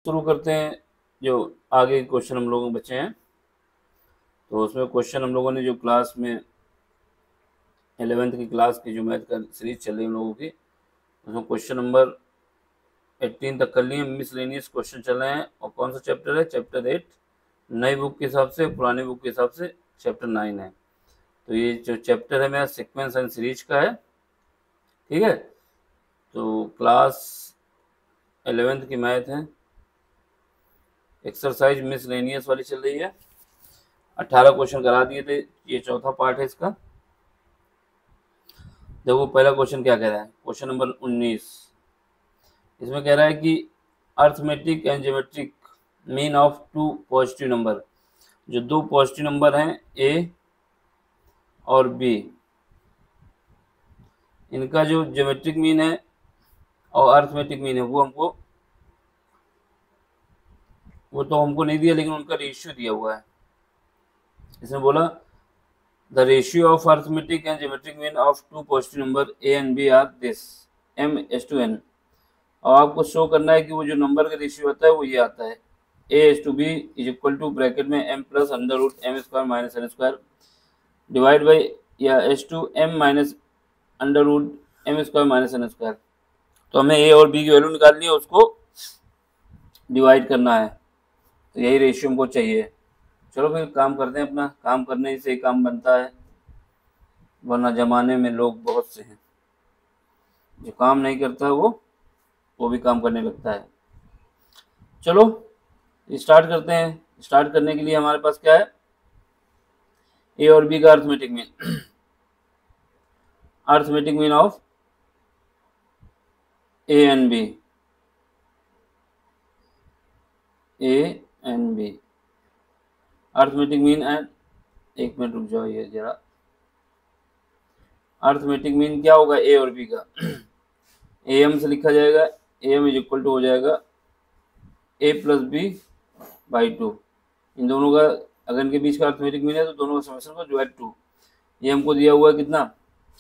शुरू करते हैं। जो आगे क्वेश्चन हम लोगों के बचे हैं, तो उसमें क्वेश्चन हम लोगों ने जो क्लास में 11th की क्लास की जो मैथ का सीरीज चल रही है हम लोगों की, उसमें क्वेश्चन नंबर 18 तक कर लिए। मिसलेनियस क्वेश्चन चल रहे हैं। और कौन सा चैप्टर है? चैप्टर 8। नई बुक के हिसाब से, पुरानी बुक के हिसाब से चैप्टर 9 है। तो ये जो चैप्टर है मेरा सीक्वेंस एंड सीरीज का है, ठीक है। तो क्लास 11th की मैथ है, एक्सरसाइज मिसलेनियस वाली चल रही है। 18 क्वेश्चन करा दिए थे, ये चौथा पार्ट है इसका। देखो पहला क्वेश्चन क्या कह रहा है, क्वेश्चन नंबर 19। इसमें कह रहा है कि arithmetic and geometric mean of two positive number. जो दो पॉजिटिव नंबर हैं ए और बी, इनका जो ज्योमेट्रिक मीन है और अर्थमेटिक मीन है वो तो हमको नहीं दिया, लेकिन उनका रेशियो दिया हुआ है। इसमें बोला the ratio of arithmetic and geometric mean of two positive number A and B are this m:n। और आपको शो करना है कि वो जो नंबर का रेशियो होता है वो ये आता है a:b is equal to bracket में m plus under root m square minus n square divide by या m minus under root m square minus n square. तो हमें a और b की वैल्यू निकालनी है, उसको डिवाइड करना है। तो यही रेशियो हमको चाहिए। चलो फिर काम करते हैं, अपना काम करने से ही काम बनता है, वरना जमाने में लोग बहुत से हैं जो काम नहीं करता वो भी काम करने लगता है। चलो स्टार्ट करते हैं। स्टार्ट करने के लिए हमारे पास क्या है, ए और बी का arithmetic mean. Arithmetic mean of A and B, A and B arithmetic mean and, एक मिनट रुक जाओ ये जरा। अर्थमेटिक मीन क्या होगा ए और बी का? ए एम से लिखा जाएगा, A M is equal to हो जाएगा ए प्लस बी बाई 2। इन दोनों का अगर इनके बीच का अर्थमेटिक मीन है तो दोनों का समेशन को डिवाइड 2। ये हमको दिया हुआ है कितना?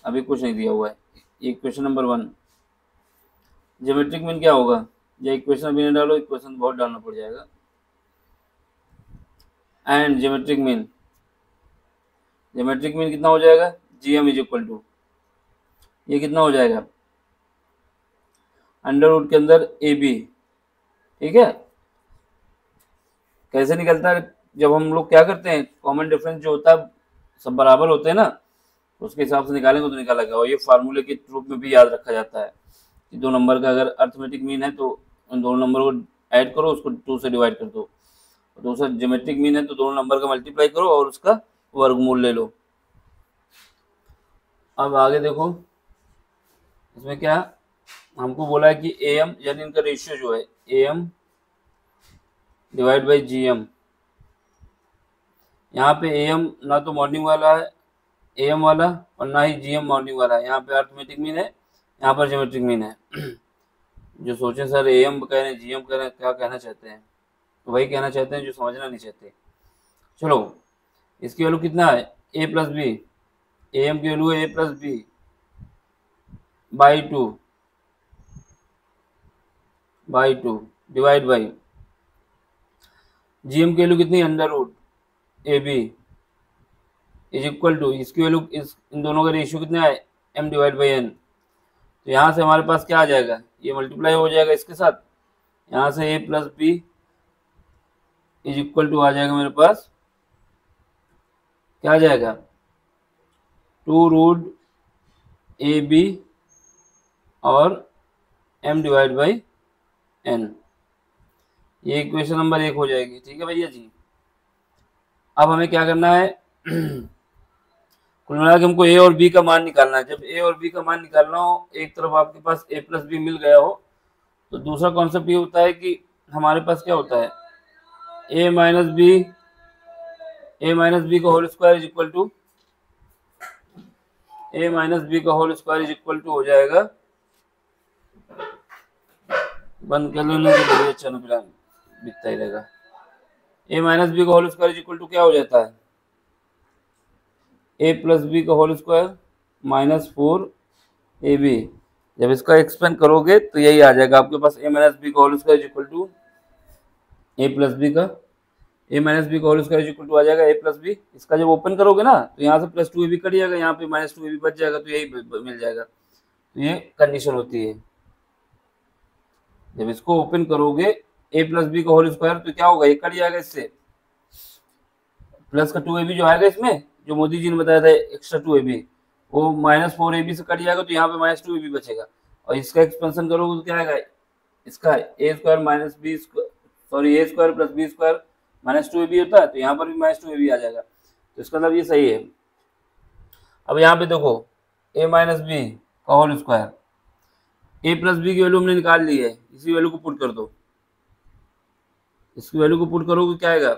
अभी कुछ नहीं दिया हुआ है। ये क्वेश्चन नंबर 1। ज्योमेट्रिक मीन क्या होगा? या इक्वेशन अभी नहीं डालो, इक्वेशन बहुत डालना पड़ जाएगा। एंड ज्योमेट्रिक मीन कितना हो जाएगा? G M is equal to, ये कितना हो जाएगा? अंडर रूट के अंदर ए बी, ठीक है। कैसे निकलता है? जब हम लोग क्या करते हैं, कॉमन डिफरेंस जो होता है सब बराबर होते हैं ना, उसके हिसाब से निकालेंगे तो निकालेगा। और ये फार्मूले के रूप में भी याद रखा जाता है कि दो नंबर का अगर अर्थमेटिक मीन है तो उन दोनों नंबर को ऐड करो, उसको 2 से डिवाइड कर दो। और दूसरा ज्योमेट्रिक मीन है तो दोनों नंबर का मल्टीप्लाई करो और उसका वर्गमूल ले लो। अब आगे देखो, इसमें क्या हमको बोला है कि ए एम यानी इनका रेशियो जो है A M divide by G M. यहाँ पे ए एम ना तो मॉर्निंग वाला है ए एम वाला, और ना ही जी एम मॉर्निंग वाला है। यहाँ पे अर्थमेटिक मीन है, यहाँ पर ज्योमेट्रिक मीन है। जो सोचे सर ए एम कह रहे हैं जी एम कह रहे हैं, क्या कहना चाहते हैं? तो वही कहना चाहते हैं जो समझना नहीं चाहते। चलो इसकी वैल्यू कितना है? A plus B, A M की वैल्यू है A plus B by 2 divide by G M की वैल्यू कितनी? Under root A B is equal to, इसकी वैल्यू इन दोनों का रेशियो कितना है? M divide by N. तो यहाँ से हमारे पास क्या आ जाएगा? ये मल्टीप्लाई हो जाएगा इसके साथ। यहाँ से A plus B is equal to आ जाएगा मेरे पास, क्या आ जाएगा? 2 रूट ए बी और एम डिवाइड बाई एन। ये इक्वेशन नंबर 1 हो जाएगी, ठीक है भैया जी। अब हमें क्या करना है? कुल मिला के हमको ए और बी का मान निकालना है। जब ए और बी का मान निकालना हो, एक तरफ आपके पास ए प्लस बी मिल गया हो, तो दूसरा कॉन्सेप्ट ये होता है कि हमारे पास क्या होता है, ए माइनस बी का whole square is equal to, A minus B का whole square is equal to हो जाएगा, बंद कर लेने के लिए अच्छा ना फिर दिखता ही रहेगा। ए माइनस बी का whole square is equal to क्या हो जाता है? ए प्लस बी का whole square minus 4 A B. जब इसका एक्सपेंड करोगे तो यही आ जाएगा आपके पास, ए माइनस बी का whole square is equal to A plus B का ए माइनस बी का होल स्क्वायर इक्वल टू आ जाएगा ए प्लस बी। इसका जब ओपन करोगे ना तो यहाँ से plus two A B cut जाएगा, यहाँ पे माइनस टू ए बी बच जाएगा, तो यही मिल जाएगा। तो ये कंडीशन होती है, जब इसको ओपन करोगे ए प्लस बी का होल स्क्वायर तो क्या होगा, ये कट जाएगा इससे, प्लस का टू ए बी जो आएगा इसमें, जो मोदी जी ने बताया था एक्स्ट्रा टू ए बी, वो माइनस फोर ए बी से कट जाएगा, तो यहाँ पे माइनस टू ए बी बचेगा। और इसका एक्सपेंशन करोगे तो क्या आएगा, इसका A square minus B sorry A square plus B square minus two A B होता है, तो यहाँ पर भी माइनस टू ए बी आ जाएगा। तो इसका मतलब ये सही है। अब यहाँ पे देखो ए माइनस बी का होल स्क्वायर, ए प्लस बी की वैल्यू हमने निकाल ली है, इसी वैल्यू को पुट कर दो, इसकी वैल्यू को पुट करोगे क्या आएगा,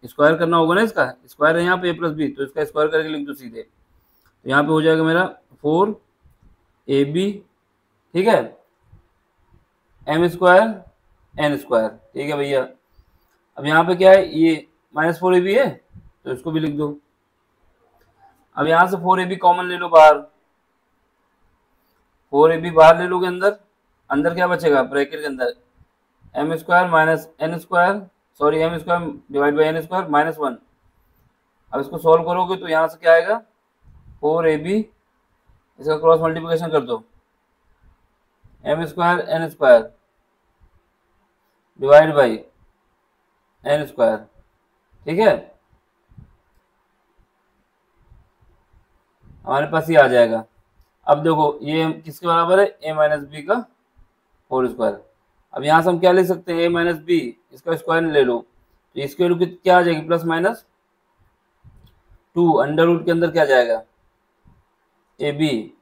स्क्वायर करना होगा ना, इसका स्क्वायर है यहाँ पे ए प्लस बी, तो इसका स्क्वायर करके लिख दो सीधे, तो यहाँ पे हो जाएगा मेरा फोर ए बी, ठीक है, एम स्क्वायर एन स्क्वायर, ठीक है भैया। अब यहाँ पे क्या है, ये माइनस फोर ए बी है, तो इसको भी लिख दो। अब यहाँ से फोर ए बी कॉमन ले लो बाहर, फोर ए बी बाहर ले लोगे, अंदर अंदर क्या बचेगा ब्रैकेट के अंदर, M square minus N square sorry M square divide by N square minus one. अब इसको सॉल्व करोगे तो यहाँ से क्या आएगा, फोर ए बी, इसका क्रॉस मल्टीप्लिकेशन कर दो, M square N square divide by N square, ठीक है, हमारे पास ये आ जाएगा। अब देखो ये किसके बराबर है, ए माइनस बी का होल स्क्वायर। अब यहाँ से हम क्या ले सकते हैं, ए माइनस बी, इसका स्क्वायर ले लो, तो इसकी वैल्यू क्या आ जाएगी, plus minus two, under root के अंदर क्या जाएगा ए बी,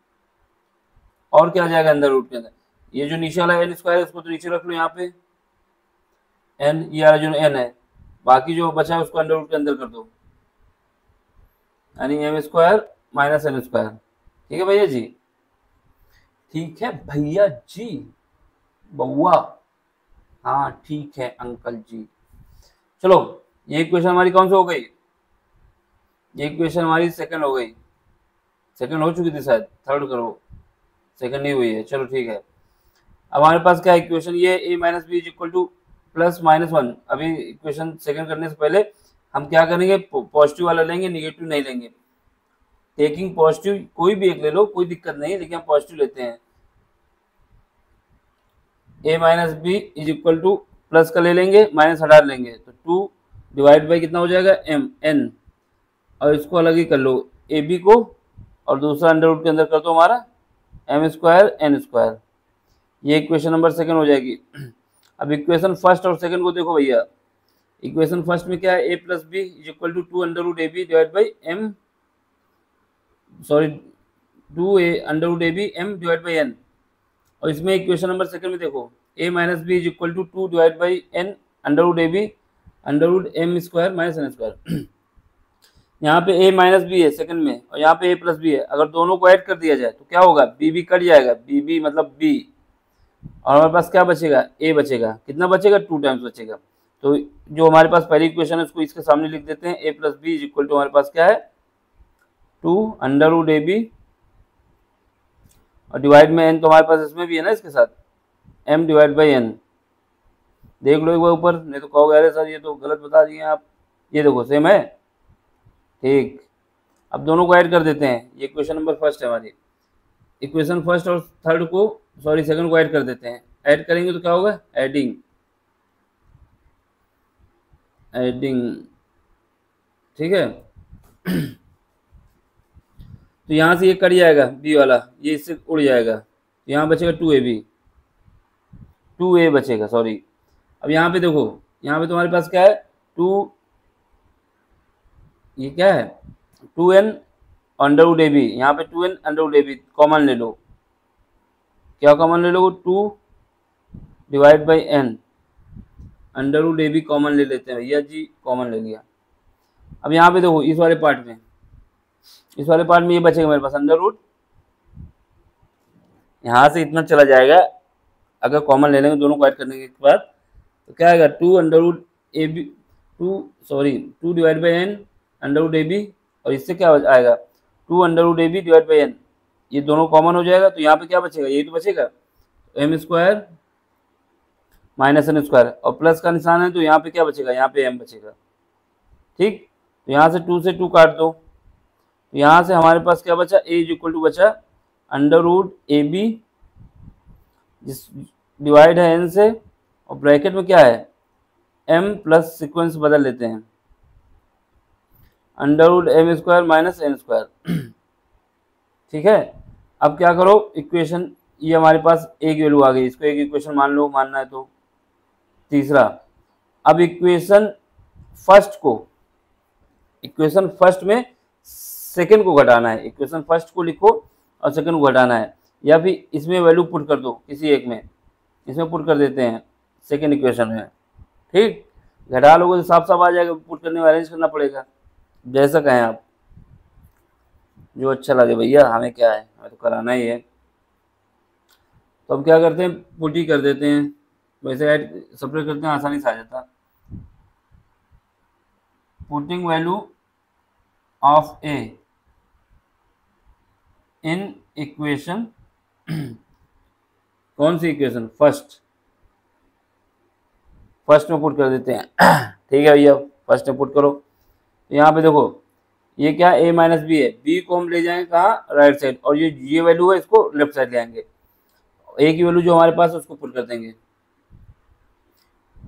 और क्या जाएगा अंडर रूट के अंदर, ये जो नीचे वाला एन स्क्वायर है उसको तो नीचे रख लो, यहाँ पे एन, ये वाला जो एन है, बाकी जो बचा है उसको अंडर रूट के अंदर कर दो, यानी M square minus N square, ठीक है भैया जी, ठीक है भैया जी, बउआ, हाँ ठीक है अंकल जी। चलो ये इक्वेशन हमारी कौन सी हो गई, ये इक्वेशन हमारी सेकंड हो गई, सेकंड हो चुकी थी शायद, थर्ड करो, सेकंड नहीं हुई है, चलो ठीक है। अब हमारे पास क्या इक्वेशन, ये A minus B is equal to plus minus one. अभी इक्वेशन सेकंड करने से पहले हम क्या करेंगे, पॉजिटिव वाला लेंगे, निगेटिव नहीं लेंगे। टेकिंग पॉजिटिव कोई भी एक ले लो, कोई दिक्कत नहीं, लेकिन हम पॉजिटिव लेते हैं। A minus B is equal to plus का ले लेंगे, माइनस हटा लेंगे, तो टू डिवाइड बाई कितना हो जाएगा एम एन, और इसको अलग ही कर लो ए बी को, और दूसरा अंडर रूट के अंदर कर दो हमारा एम स्क्वायर एन स्क्वायर। ये इक्वेशन नंबर सेकंड हो जाएगी। अब इक्वेशन फर्स्ट और सेकंड को देखो भैया, इक्वेशन फर्स्ट में क्या है, A plus B is equal to two under root A B divide by M sorry two A under root A B M divide by N, और इसमें इक्वेशन नंबर सेकंड में देखो A minus B is equal to two divide by N under root A B under root M square minus N square. यहाँ पे A minus B है second में, और यहाँ पे ए प्लस बी है, अगर दोनों को ऐड कर दिया जाए तो क्या होगा, बी बी कट जाएगा, बी बी मतलब बी, और हमारे पास क्या बचेगा, ए बचेगा, कितना बचेगा, टू टाइम्स बचेगा। तो जो हमारे पास पहली इक्वेशन है उसको इसके सामने लिख देते हैं, A plus B is equal to हमारे पास क्या है, two under root A B, और डिवाइड में एन तो हमारे पास इसमें भी है ना इसके साथ, एम डिवाइड बाई एन। देख लो एक बार ऊपर, नहीं तो कहोगे अरे सर ये तो गलत बता दिए आप, ये देखो सेम है, ठीक। अब दोनों को ऐड कर देते हैं, ये इक्वेशन नंबर फर्स्ट है हमारी, इक्वेशन फर्स्ट और थर्ड को सॉरी सेकंड को ऐड कर देते हैं, ऐड करेंगे तो क्या होगा, एडिंग एडिंग, ठीक है। तो यहाँ से ये कट जाएगा बी वाला, ये इससे उड़ जाएगा, तो यहाँ बचेगा टू ए बी, टू ए बचेगा सॉरी। अब यहाँ पे देखो, यहाँ पे तुम्हारे पास क्या है, टू, ये क्या है, two N under root A B, यहाँ पे two N under root A B common ले लो, क्या कॉमन ले लो, two divide by N under root A B common ले लेते हैं भैया जी, कॉमन ले लिया। अब यहाँ पे देखो इस वाले पार्ट में, इस वाले पार्ट में ये बचेगा मेरे पास अंडर रूट, यहाँ से इतना चला जाएगा, अगर कॉमन ले लेंगे दोनों को ऐड करने के बाद तो क्या आएगा, two under root A B two divide by N under root A B, और इससे क्या आएगा, two under root A B divide by N, ये दोनों कॉमन हो जाएगा, तो यहाँ पे क्या बचेगा, यही तो बचेगा, M square minus N square, और प्लस का निशान है तो यहाँ पे क्या बचेगा, यहाँ पे m बचेगा। ठीक, तो यहाँ से 2 से 2 काट दो, तो यहाँ से हमारे पास क्या बचा, a इज इक्वल टू बचा अंडर रूट ए बी, जिस डिवाइड है n से, और ब्रैकेट में क्या है m प्लस सीक्वेंस बदल लेते हैं, under root M square minus N square. ठीक है, अब क्या करो, इक्वेशन ये हमारे पास एक वैल्यू आ गई, इसको एक इक्वेशन मान लो, मानना है तो। तीसरा, अब इक्वेशन फर्स्ट में सेकंड को घटाना है, इक्वेशन फर्स्ट को लिखो और सेकंड को घटाना है, या फिर इसमें वैल्यू पुट कर दो, किसी एक में, इसमें पुट कर देते हैं सेकंड इक्वेशन में। ठीक, घटा लोगे तो साफ साफ आ जाएगा, पुट करने में अरेंज करना पड़ेगा, जैसा कहें आप, जो अच्छा लगे भैया, हमें क्या है, हमें तो कराना ही है। तो अब क्या करते हैं, पुट ही कर देते हैं, वैसे ऐड सेपरेट करते हैं, आसानी से आ जाता। Putting value of A in equation, कौन सी इक्वेशन, फर्स्ट में पुट कर देते हैं। ठीक है भैया, फर्स्ट में पुट करो, तो यहाँ पे देखो ये क्या a माइनस बी है, b को हम ले जाएंगे कहाँ, राइट साइड, और ये वैल्यू है इसको लेफ्ट साइड ले आएंगे, a की वैल्यू जो हमारे पास है उसको पुट कर देंगे।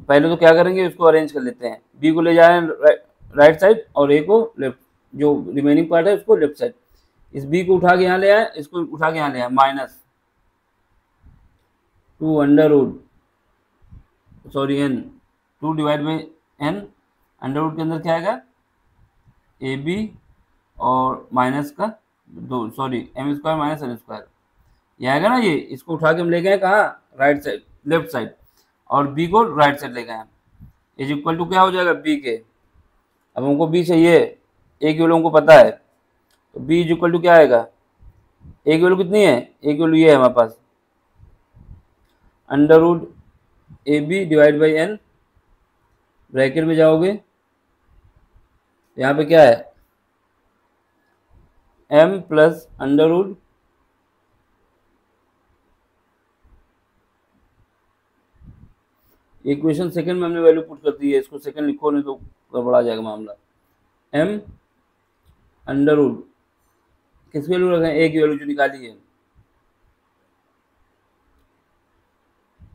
पहले तो क्या करेंगे, उसको अरेंज कर लेते हैं, b को ले जा रहे हैं राइट साइड और a को लेफ्ट, जो रिमेनिंग पार्ट है उसको लेफ्ट साइड। इस b को उठा के यहाँ ले आए, इसको उठा के यहाँ ले आए, minus 2 under root n, 2 divide by n, under root के अंदर क्या आएगा, ए बी और माइनस का M square minus N square, ये आएगा ना, ये इसको उठा के हम ले गए कहाँ, राइट साइड, लेफ्ट साइड, और बी को राइट साइड ले गए, इज इक्वल टू क्या हो जाएगा, बी के। अब हमको बी चाहिए, ए की वैल्यू हमको पता है, तो बी इज इक्वल टू क्या आएगा, ए की वैल्यू कितनी है, ए की वैल्यू ये है हमारे पास, under root A B divide by N, bracket में जाओगे, यहाँ पे क्या है, m plus under root equation second में हमने वैल्यू पुट कर दी है, इसको सेकंड लिखो नहीं तो गड़बड़ा जाएगा मामला। m अंडर रूट किसकी वैल्यू रखें, a की वैल्यू जो निकाली है,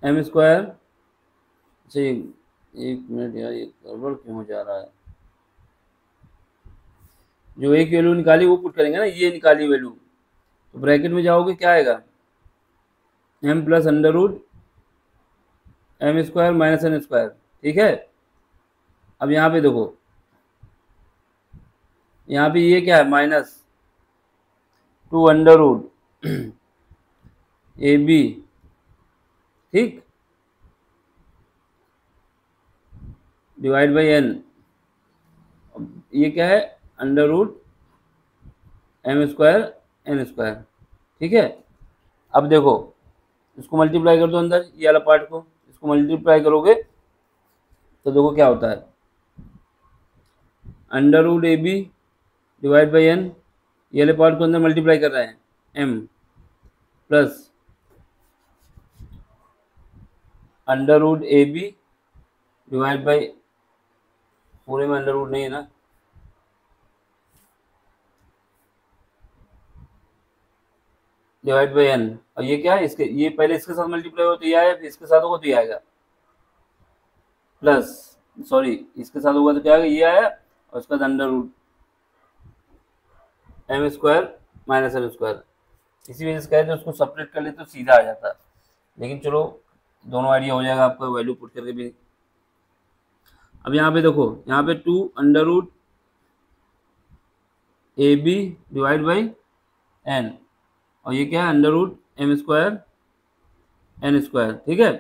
m स्क्वायर। अच्छा एक मिनट यार, ये गड़बड़ क्यों हो जा रहा है, जो a की वैल्यू निकाली वो पुट करेंगे ना, ये निकाली वैल्यू, तो ब्रैकेट में जाओगे क्या आएगा, m plus under root M square minus N square. ठीक है, अब यहाँ पे देखो, यहाँ पे ये क्या है, minus 2 under root A B, ठीक, डिवाइड बाई एन, ये क्या है, under root M square N square. ठीक है, अब देखो इसको मल्टीप्लाई कर दो अंदर, ये वाला पार्ट को, इसको मल्टीप्लाई करोगे तो देखो क्या होता है, under root A B divide by N, ये वाले पार्ट को अंदर मल्टीप्लाई कर रहे हैं, M plus under root A B divide by, पूरे में अंडर रूट नहीं है ना, डिवाइड बाई एन, और ये क्या है, इसके ये पहले इसके साथ मल्टीप्लाई हो तो ये आया, फिर इसके साथ होगा तो ये आएगा, प्लस इसके साथ होगा तो क्या आएगा, ये आया, और उसका under root M square minus N square. इसी वजह से कहते हैं उसको सेपरेट कर ले तो सीधा आ जाता, लेकिन चलो दोनों आइडिया हो जाएगा आपका वैल्यू पुट करके भी। अब यहाँ पे देखो, यहाँ पे 2 under root A B divide by N, और ये क्या है, under root M square N square. ठीक है,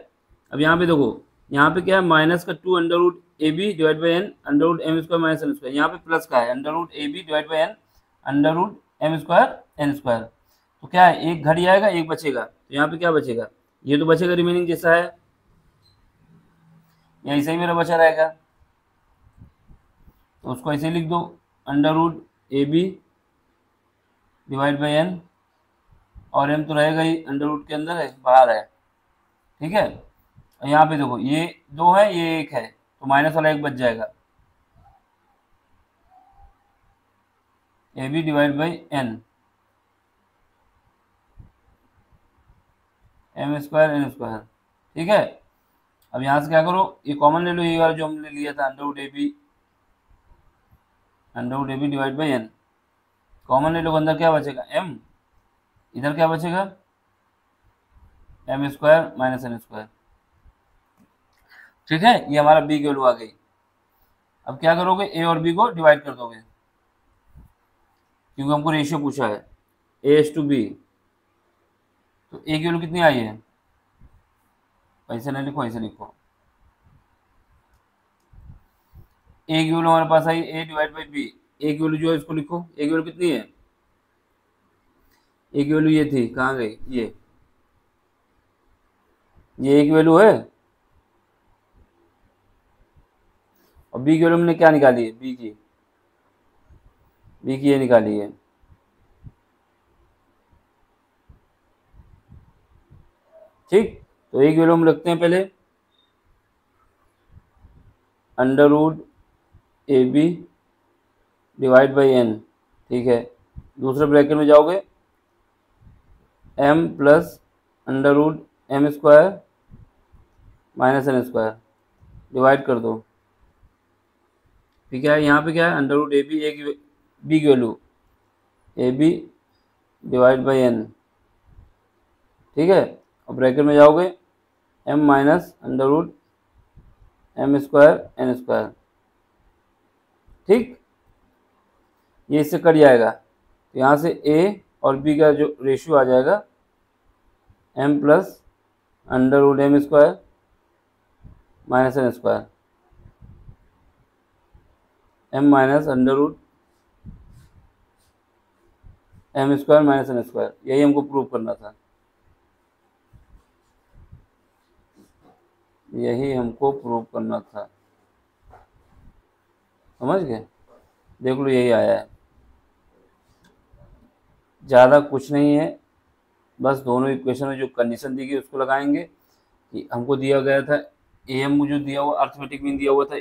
अब यहाँ पे देखो, यहाँ पे क्या है, माइनस का 2 under root A B divide by N under root M square minus N square, यहाँ पे प्लस का है, under root A B divide by N under root M square N square. तो क्या है, एक घट जाएगा, एक बचेगा, तो यहाँ पे क्या बचेगा, ये तो बचेगा रिमेनिंग जैसा है, या ऐसे ही मेरा बचा रहेगा, तो उसको ऐसे लिख दो, under root A B divide by N, और एम तो रहेगा ही अंडर रूट के अंदर है, बाहर है। ठीक है, और यहाँ पे देखो ये 2 है, ये 1 है, तो माइनस वाला 1 बच जाएगा, A B divide by N, M square N square. ठीक है, अब यहाँ से क्या करो, ये कॉमन ले लो, ये वाला जो हमने लिया था under root A B divide by N, common ले लो, अंदर क्या बचेगा m, इधर क्या बचेगा M square minus N square. ठीक है, ये हमारा b की वैल्यू आ गई। अब क्या करोगे, a और b को डिवाइड कर दोगे, क्योंकि हमको रेशियो पूछा है a/b, तो a की वैल्यू कितनी आई है, ऐसे नहीं लिखो, ऐसे लिखो, a की वैल्यू हमारे पास आई a divide by b, a की वैल्यू जो है इसको लिखो, a की वैल्यू कितनी है, a की वैल्यू ये थी, कहाँ गई, ये a की वैल्यू है, और b की वैल्यू हमने क्या निकाली है, b की ये निकाली है। ठीक, तो a की वैल्यू हम रखते हैं पहले under root A B divide by N. ठीक है, दूसरे ब्रैकेट में जाओगे m plus under root M square minus N square, divide कर दो। ठीक है, यहाँ पे क्या है, under root A B, B की value A B divide by N. ठीक है, और ब्रैकेट में जाओगे m minus under root M square N square. ठीक, ये इससे कट जाएगा, तो यहाँ से a और b का जो रेशियो आ जाएगा m plus under root M square minus N square, m minus under root M square minus N square, यही हमको प्रूव करना था, यही हमको प्रूव करना था, समझ गए, देख लो यही आया है, ज़्यादा कुछ नहीं है, बस दोनों इक्वेशन में जो कंडीशन दी गई उसको लगाएंगे कि हमको दिया गया था am जो दिया हुआ अर्थमेटिक मीन दिया हुआ था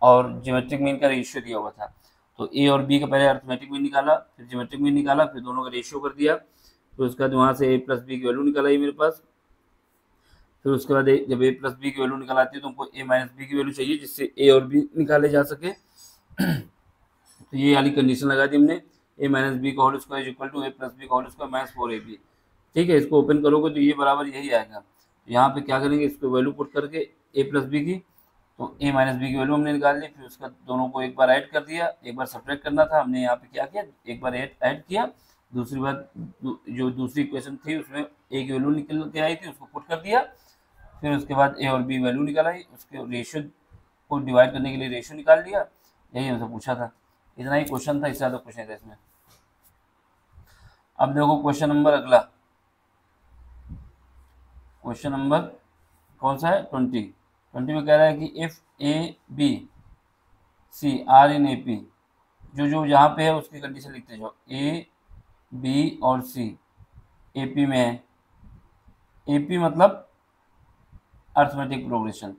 और ज्योमेट्रिक मीन का रेशियो दिया हुआ था, तो a और b का पहले अर्थमेटिक मीन निकाला, फिर ज्योमेट्रिक मीन निकाला, फिर दोनों का रेशियो कर दिया, फिर उसके बाद वहाँ से a प्लस बी की वैल्यू निकल आई मेरे पास, फिर उसके बाद जब a प्लस बी की वैल्यू निकल आती है तो हमको a माइनस बी की वैल्यू चाहिए जिससे a और b निकाले जा सके। तो ये वाली कंडीशन लगा दी हमने, a माइनस बी का whole square is equal to a plus B का होल स्क्वायर माइनस 4ab। ठीक है, इसको ओपन करोगे तो ये बराबर यही आएगा, यहाँ पे क्या करेंगे, इसको वैल्यू पुट करके a प्लस बी की, तो a माइनस बी की वैल्यू हमने निकाल ली, फिर उसका दोनों को एक बार ऐड कर दिया, एक बार सब्ट्रैक्ट करना था, हमने यहाँ पे क्या किया, एक बार ऐड किया, दूसरी बार जो दूसरी इक्वेशन थी उसमें a की वैल्यू निकल के आई थी, उसको पुट कर दिया, फिर उसके बाद a और b वैल्यू निकल आई, उसके रेशियो को डिवाइड करने के लिए रेशियो निकाल लिया, यही हमसे पूछा था, इतना ही क्वेश्चन था, इससे ज़्यादा कुछ नहीं था इसमें। अब देखो क्वेश्चन नंबर अगला, क्वेश्चन नंबर कौन सा है, 20 में कह रहा है कि if A B C are in A P, जो यहाँ पे है उसकी कंडीशन लिखते जाओ, ए बी और सी ए पी में है, ए पी मतलब arithmetic progression,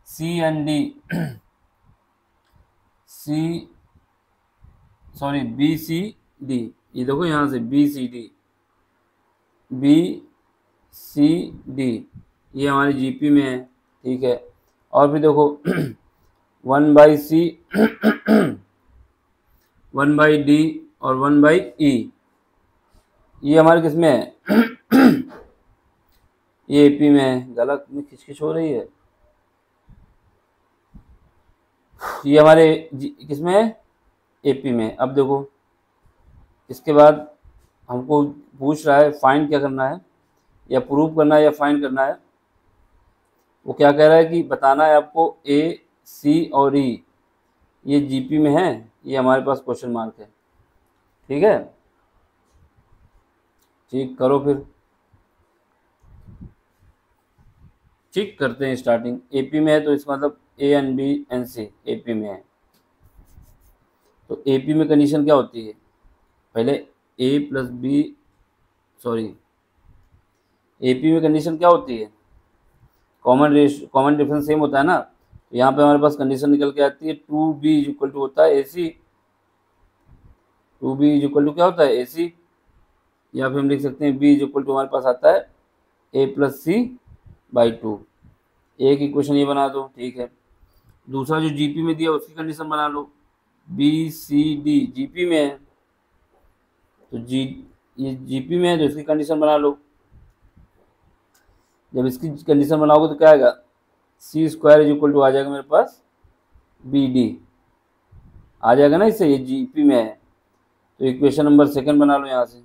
C and D B C D, ये देखो यहाँ से बी सी डी ये हमारे जीपी में है। ठीक है, और फिर देखो 1/c 1/d और 1/e, ये हमारे किस में है ये एपी में है, गलत में खिचखिच हो रही है, ये हमारे किस में है, एपी में। अब देखो इसके बाद हमको पूछ रहा है फाइंड क्या करना है, या प्रूव करना है या फाइंड करना है, वो क्या कह रहा है कि बताना है आपको ए सी और ई ये जीपी में है, ये हमारे पास क्वेश्चन मार्क है। ठीक है, ठीक करो फिर, ठीक करते हैं स्टार्टिंग, एपी में है तो इसका मतलब A and B and C AP में है, तो एपी में कंडीशन क्या होती है, पहले ए प्लस बी, सॉरी एपी में कंडीशन क्या होती है, कॉमन डिफरेंस सेम होता है ना, तो यहाँ पे हमारे पास कंडीशन निकल के आती है 2b इज इक्वल टू होता है AC, 2b is equal to क्या होता है AC, या फिर हम लिख सकते हैं b इज इक्वल टू हमारे पास आता है a प्लस सी बाई 2। एक इक्वेशन ये बना दो, ठीक है। दूसरा जो जीपी में दिया उसकी कंडीशन बना लो, BCD जीपी में है, तो ये जीपी में है तो इसकी कंडीशन बना लो। जब इसकी कंडीशन बनाओगे तो क्या आएगा, सी स्क्वायर इज इक्वल टू आ जाएगा मेरे पास BD आ जाएगा ना, इससे ये जीपी में है, तो इक्वेशन नंबर सेकंड बना लो यहाँ से।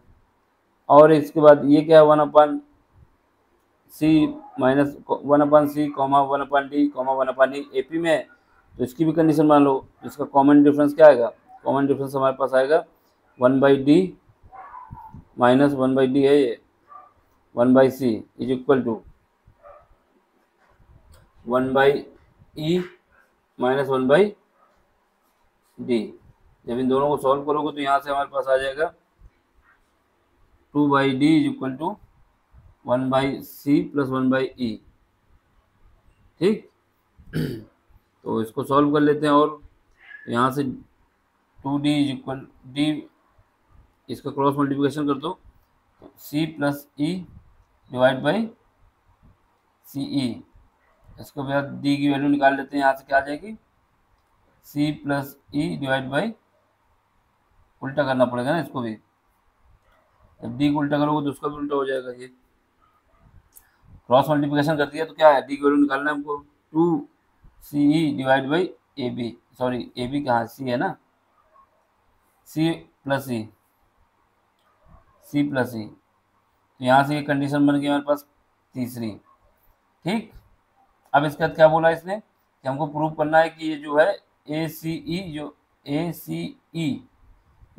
और इसके बाद ये क्या है 1/C minus 1/C comma 1/D comma 1/D AP में है, तो इसकी भी कंडीशन बना लो। इसका कॉमन डिफरेंस क्या आएगा, कॉमन डिफरेंस हमारे पास आएगा 1/D माइनस 1/D है ये 1/C is equal to 1/E minus 1/D। जब इन दोनों को सॉल्व करोगे तो यहाँ से हमारे पास आ जाएगा 2/D is equal to 1/C plus 1/E, ठीक। तो इसको सॉल्व कर लेते हैं, और यहाँ से 2D इज इक्वल D, इसका क्रॉस मल्टीप्लिकेशन कर दो, C plus E divide by CE। इसके बाद D की वैल्यू निकाल लेते हैं, यहाँ से क्या आ जाएगी C plus E divide by, उल्टा करना पड़ेगा ना इसको भी, जब D को उल्टा करोगे तो उसका भी उल्टा हो जाएगा। ये क्रॉस मल्टीप्लिकेशन कर दिया तो क्या है, D की वैल्यू निकालना है हमको 2CE divide by AB, sorry AB कहाँ C है ना, C प्लस E, तो यहाँ से ये कंडीशन बन गई हमारे पास तीसरी, ठीक। अब इसके बाद क्या बोला इसने कि हमको प्रूव करना है कि ये जो है ACE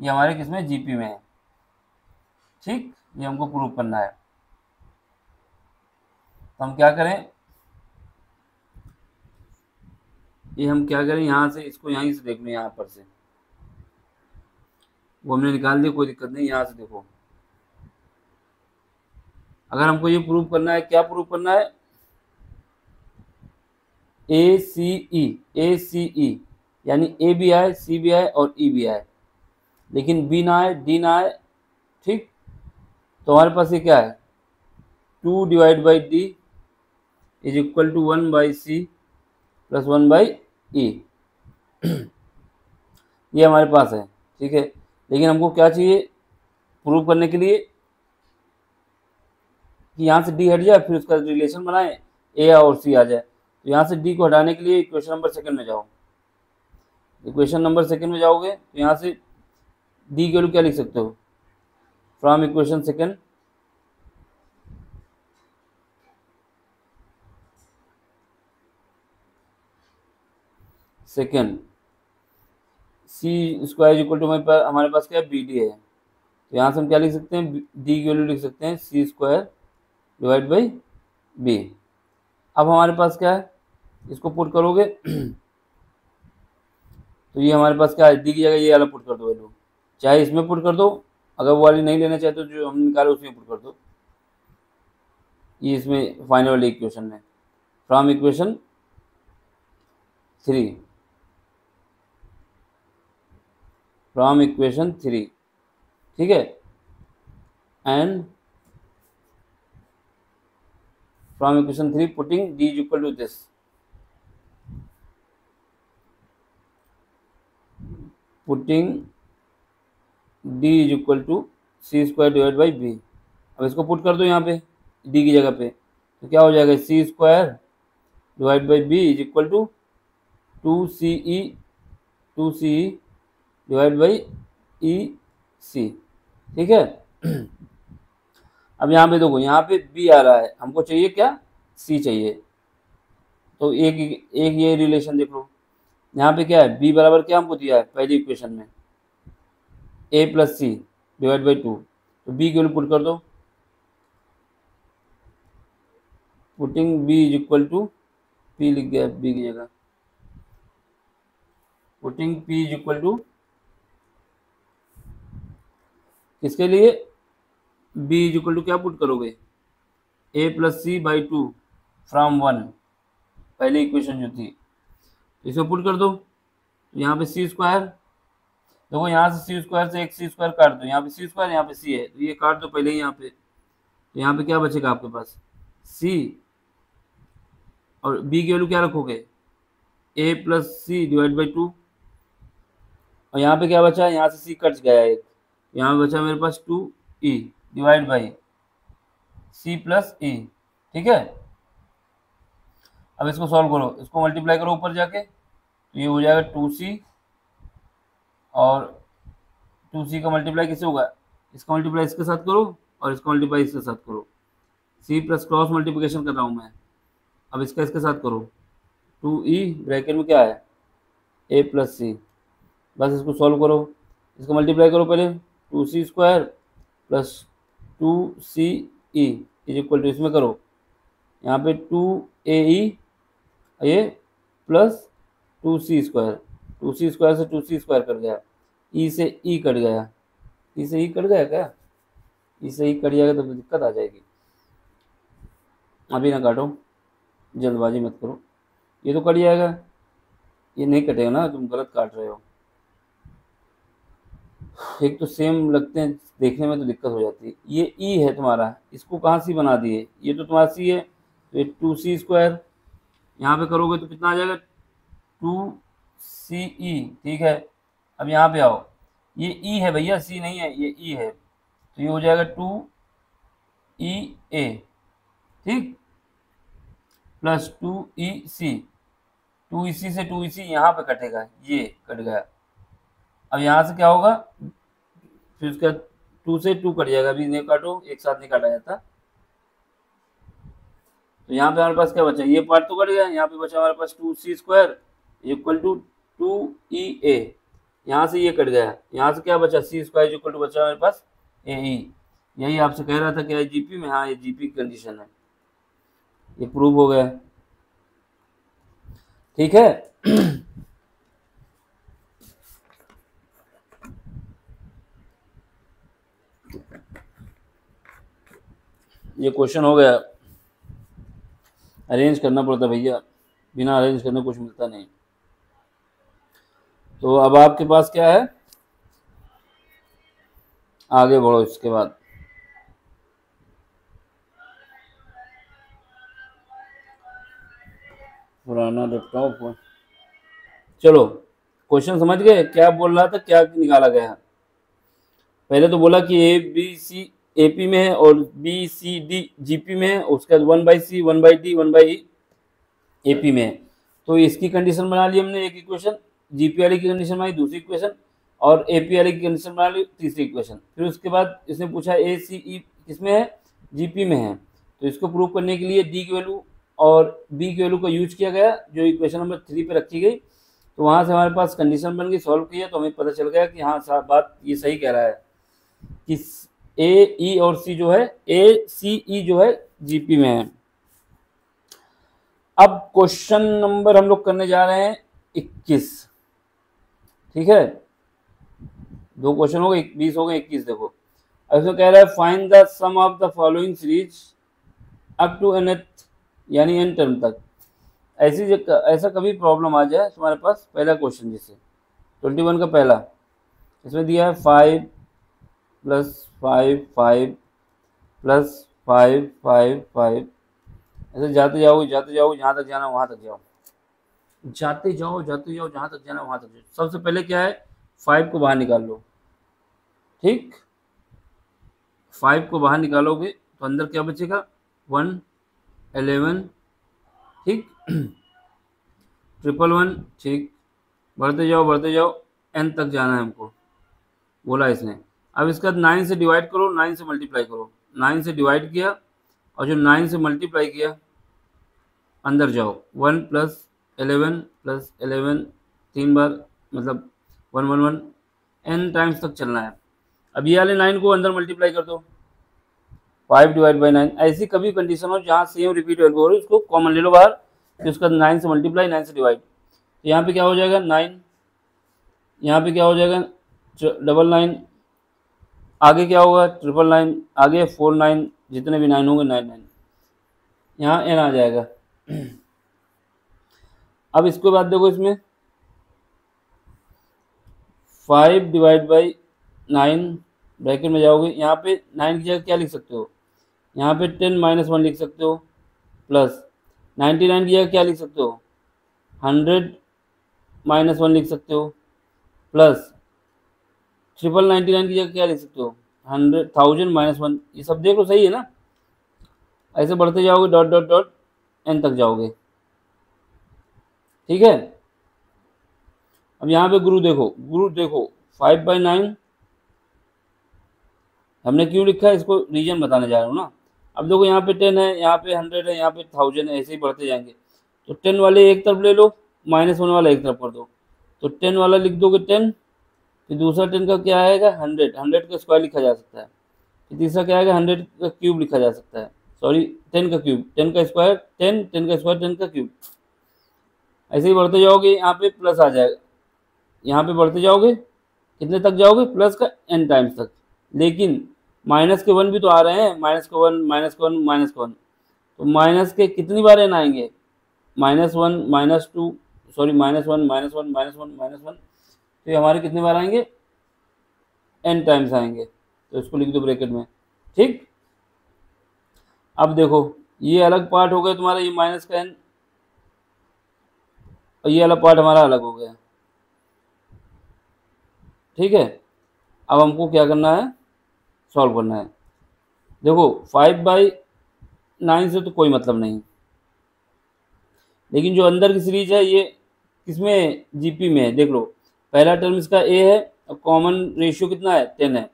ये हमारे किसमें जीपी में है, ठीक। ये हमको प्रूव करना है, तो हम क्या करें, यहाँ से इसको यहीं से देख लो, यहाँ पर से वो हमने निकाल दिया, कोई दिक्कत नहीं। यहाँ से देखो, अगर हमको ये प्रूव करना है, क्या प्रूव करना है, ACE यानी A भी आए, C भी आए और E भी आए, लेकिन B ना आए, D ना आए, ठीक। तो हमारे पास ये क्या है 2 divide by D is equal to 1/C plus 1/E, ये हमारे पास है, ठीक है। लेकिन हमको क्या चाहिए प्रूव करने के लिए कि यहाँ से D हट जाए, फिर उसका रिलेशन बनाए A और C आ जाए। तो यहाँ से D को हटाने के लिए इक्वेशन नंबर सेकंड में जाओ, इक्वेशन नंबर सेकंड में जाओगे तो यहाँ से D की वैल्यू क्या लिख सकते हो, from equation second C square equal to हमारे पास क्या है BD है, तो यहाँ से हम क्या लिख सकते हैं, D की वैल्यू लिख सकते हैं C square divide by B। अब हमारे पास क्या है, इसको पुट करोगे तो ये हमारे पास क्या है, D की जगह ये वाला पुट कर दो वैल्यू, चाहे इसमें पुट कर दो, अगर वो वाली नहीं लेना चाहते तो जो हमने निकाले उसमें पुट कर दो, ये इसमें फाइनल वाली इक्वेशन में, फ्रॉम इक्वेशन 3, ठीक है। And from equation 3 putting D is equal to this, putting D is equal to C square divide by B। अब इसको पुट कर दो यहाँ पे D की जगह पे, तो क्या हो जाएगा C square divide by B is equal to 2CE divide by EC, ठीक है। अब यहाँ पे देखो, यहाँ पे B आ रहा है, हमको चाहिए क्या, C चाहिए, तो एक ये रिलेशन देख लो, यहाँ पे क्या है B बराबर क्या हमको दिया है पहली इक्वेशन में A plus C divide by 2, तो B की वैल्यू पुट कर दो, putting B is equal to P लिख गया B की जगह, putting P is equal to किसके लिए, B इज इक्वल टू क्या पुट करोगे A plus C by 2 from 1, पहली इक्वेशन जो थी, इसमें पुट कर दो। यहाँ पे सी स्क्वायर, देखो यहाँ से सी स्क्वायर से एक सी स्क्वायर काट दो, यहाँ पे सी स्क्वायर, यहाँ पे सी है, तो ये काट दो पहले ही यहाँ पे। तो यहाँ पे क्या बचेगा आपके पास, सी, और बी की वैल्यू क्या रखोगे, ए प्लस सी डिवाइड बाई 2, और यहाँ पे क्या बचा, यहाँ से सी कट गया एक, यहाँ पे बचा मेरे पास 2e divide by C plus E. ठीक है, अब इसको सॉल्व करो, इसको मल्टीप्लाई करो ऊपर जाके, तो ये हो जाएगा 2c, और 2c का मल्टीप्लाई किससे होगा, इसका मल्टीप्लाई इसके साथ करो और इसका मल्टीप्लाई इसके साथ करो, c प्लस क्रॉस मल्टीप्लिकेशन कर रहा हूँ मैं। अब इसका इसके साथ करो, 2e ब्रैकेट में क्या है, a प्लस सी, बस इसको सॉल्व करो, इसको मल्टीप्लाई करो पहले, 2c square plus 2ce is equal to, इसमें करो यहाँ पे 2ae, ये plus 2c square, 2c square से 2c स्क्वायर कट गया, ई से ई कट गया, ई से ई कट गया क्या, ई से ई कट जाएगा तो दिक्कत आ जाएगी। अभी ना काटो, जल्दबाजी मत करो, ये तो कट जाएगा, ये नहीं कटेगा ना, तुम गलत काट रहे हो। एक तो सेम लगते हैं देखने में तो दिक्कत हो जाती है। ये ई है तुम्हारा, इसको कहाँ सी बना दिए, ये तो तुम्हारा सी है, तो ये 2c स्क्वायर यहाँ पे करोगे तो कितना आ जाएगा, 2ce। ठीक है, अब यहाँ पे आओ, ये ई है भैया, सी नहीं है, ये ई है, तो ये हो जाएगा 2ea, ठीक, प्लस 2ec, 2ec से 2ec यहाँ पे कटेगा, ये कट गया। अब यहाँ से क्या होगा, फिर उसका 2 से 2 कट जाएगा, अभी नहीं काटो, एक साथ नहीं काटा जाता। तो यहाँ पे हमारे पास क्या बचा, ये पार्ट तो कट गया, यहाँ पे बचा हमारे पास 2c square equal to 2ea, यहाँ से ये कट गया, यहाँ से क्या बचा, c स्क्वायर इक्वल टू बचा हमारे पास ae। यही आपसे कह रहा था क्या जीपी में, हाँ ये जीपी की कंडीशन है, ये प्रूव हो गया। ठीक है, ये क्वेश्चन हो गया, अरेंज करना पड़ता भैया, बिना अरेंज करने कुछ मिलता नहीं। तो अब आपके पास क्या है, आगे बढ़ो इसके बाद। पुराना लैपटॉप, चलो क्वेश्चन समझ गए क्या बोल रहा था, क्या निकाला गया। पहले तो बोला कि ए बी सी एपी में है और बी सी डी जीपी में है, उसके बाद 1/c 1/d 1/e एपी में है। तो इसकी कंडीशन बना ली हमने एक इक्वेशन, जीपी वाले की कंडीशन बनाई दूसरी इक्वेशन, और एपी वाले की कंडीशन बना ली तीसरी इक्वेशन। फिर उसके बाद इसने पूछा ए सी ई किसमें है, जीपी में है, तो इसको प्रूव करने के लिए डी की वैल्यू और बी की वैल्यू का यूज किया गया जो इक्वेशन नंबर 3 पे रखी गई। तो वहाँ से हमारे पास कंडीशन बन गई, सॉल्व किया तो हमें पता चल गया कि हाँ बात ये सही कह रहा है कि ए ई और सी जो है, ए सी ई जो है जीपी में है। अब क्वेश्चन नंबर हम लोग करने जा रहे हैं 21। ठीक है, 2 क्वेश्चन हो गए, 20 हो गए, 21 देखो। अब इसमें कह रहा है find the sum of the following series up to nth यानी n टर्म तक। ऐसा कभी प्रॉब्लम आ जाए तुम्हारे पास, पहला क्वेश्चन जैसे 21 का पहला, इसमें दिया है 5 + 5 5 + 5 5 5, ऐसे जाते जाओ जहाँ तक जाना वहाँ तक जाओ, जाते जाओ जहाँ तक जाना वहाँ तक जाओ। सबसे पहले क्या है, 5 को बाहर निकाल लो, ठीक, 5 को बाहर निकालोगे तो अंदर क्या बचेगा, 1 11, ठीक, 111, ठीक, बढ़ते जाओ n तक जाना है हमको, बोला इसने। अब इसका 9 से डिवाइड करो, 9 से मल्टीप्लाई करो, 9 से डिवाइड किया और जो 9 से मल्टीप्लाई किया अंदर जाओ, 1 + 11 + 11 3 बार, मतलब 1 1 1 n टाइम्स तक चलना है। अब ये वाले 9 को अंदर मल्टीप्लाई कर दो, 5/9। ऐसी कभी कंडीशन हो जहाँ सेम रिपीट वैल्यू हो रही है, उसको कॉमन ले लो बाहर, फिर उसका 9 से मल्टीप्लाई 9 से डिवाइड, तो यहाँ पे क्या हो जाएगा 9, यहाँ पे क्या हो जाएगा 99, आगे क्या होगा 999, आगे 49, जितने भी 9 होंगे 99, यहाँ n आ जाएगा। अब इसके बाद देखो, इसमें 5 डिवाइड बाई 9 ब्रैकेट में जाओगे, यहाँ पे 9 की जगह क्या लिख सकते हो, यहाँ पे 10 माइनस 1 लिख सकते हो, प्लस 99 की जगह क्या लिख सकते हो, 100 माइनस 1 लिख सकते हो, प्लस 999 की जगह क्या लिख सकते हो, 1000 माइनस 1। ये सब देख लो, सही है ना। ऐसे बढ़ते जाओगे डॉट डॉट डॉट n तक जाओगे, ठीक है। अब यहाँ पे गुरु देखो 5/9 हमने क्यों लिखा है, इसको रीजन बताने जा रहा हूँ ना। अब देखो यहाँ पे 10 है, यहाँ पे 100 है, यहाँ पे 1000 है, ऐसे ही बढ़ते जाएंगे। तो 10 वाले एक तरफ ले लो, -1 वाला एक तरफ कर दो। तो 10 वाला लिख दोगे 10, फिर दूसरा 10 का क्या आएगा, 100 का स्क्वायर लिखा जा सकता है। फिर तीसरा क्या आएगा, 100 का क्यूब लिखा जा सकता है, सॉरी 10 का क्यूब, 10 का स्क्वायर 10, 10 का स्क्वायर 10 का क्यूब। ऐसे ही बढ़ते जाओगे, यहाँ पे प्लस आ जाएगा, यहाँ पे बढ़ते जाओगे कितने तक जाओगे, प्लस का n टाइम्स तक। लेकिन माइनस के 1 भी तो आ रहे हैं, -1 -1 तो माइनस के कितनी बार n आएंगे, -1 -2 सॉरी -1 -1 -1 -1, तो ये हमारे कितने बार आएंगे, n टाइम्स आएंगे। तो इसको लिख दो ब्रैकेट में, ठीक। अब देखो ये अलग पार्ट हो गया तुम्हारा, ये माइनस का n, और ये वाला पार्ट हमारा अलग हो गया, ठीक है। अब हमको क्या करना है, सॉल्व करना है। देखो 5/9 से तो कोई मतलब नहीं, लेकिन जो अंदर की सीरीज है ये किसमें, जीपी में है। देख लो पहला टर्म इसका ए है, और कॉमन रेशियो कितना है, 10 है।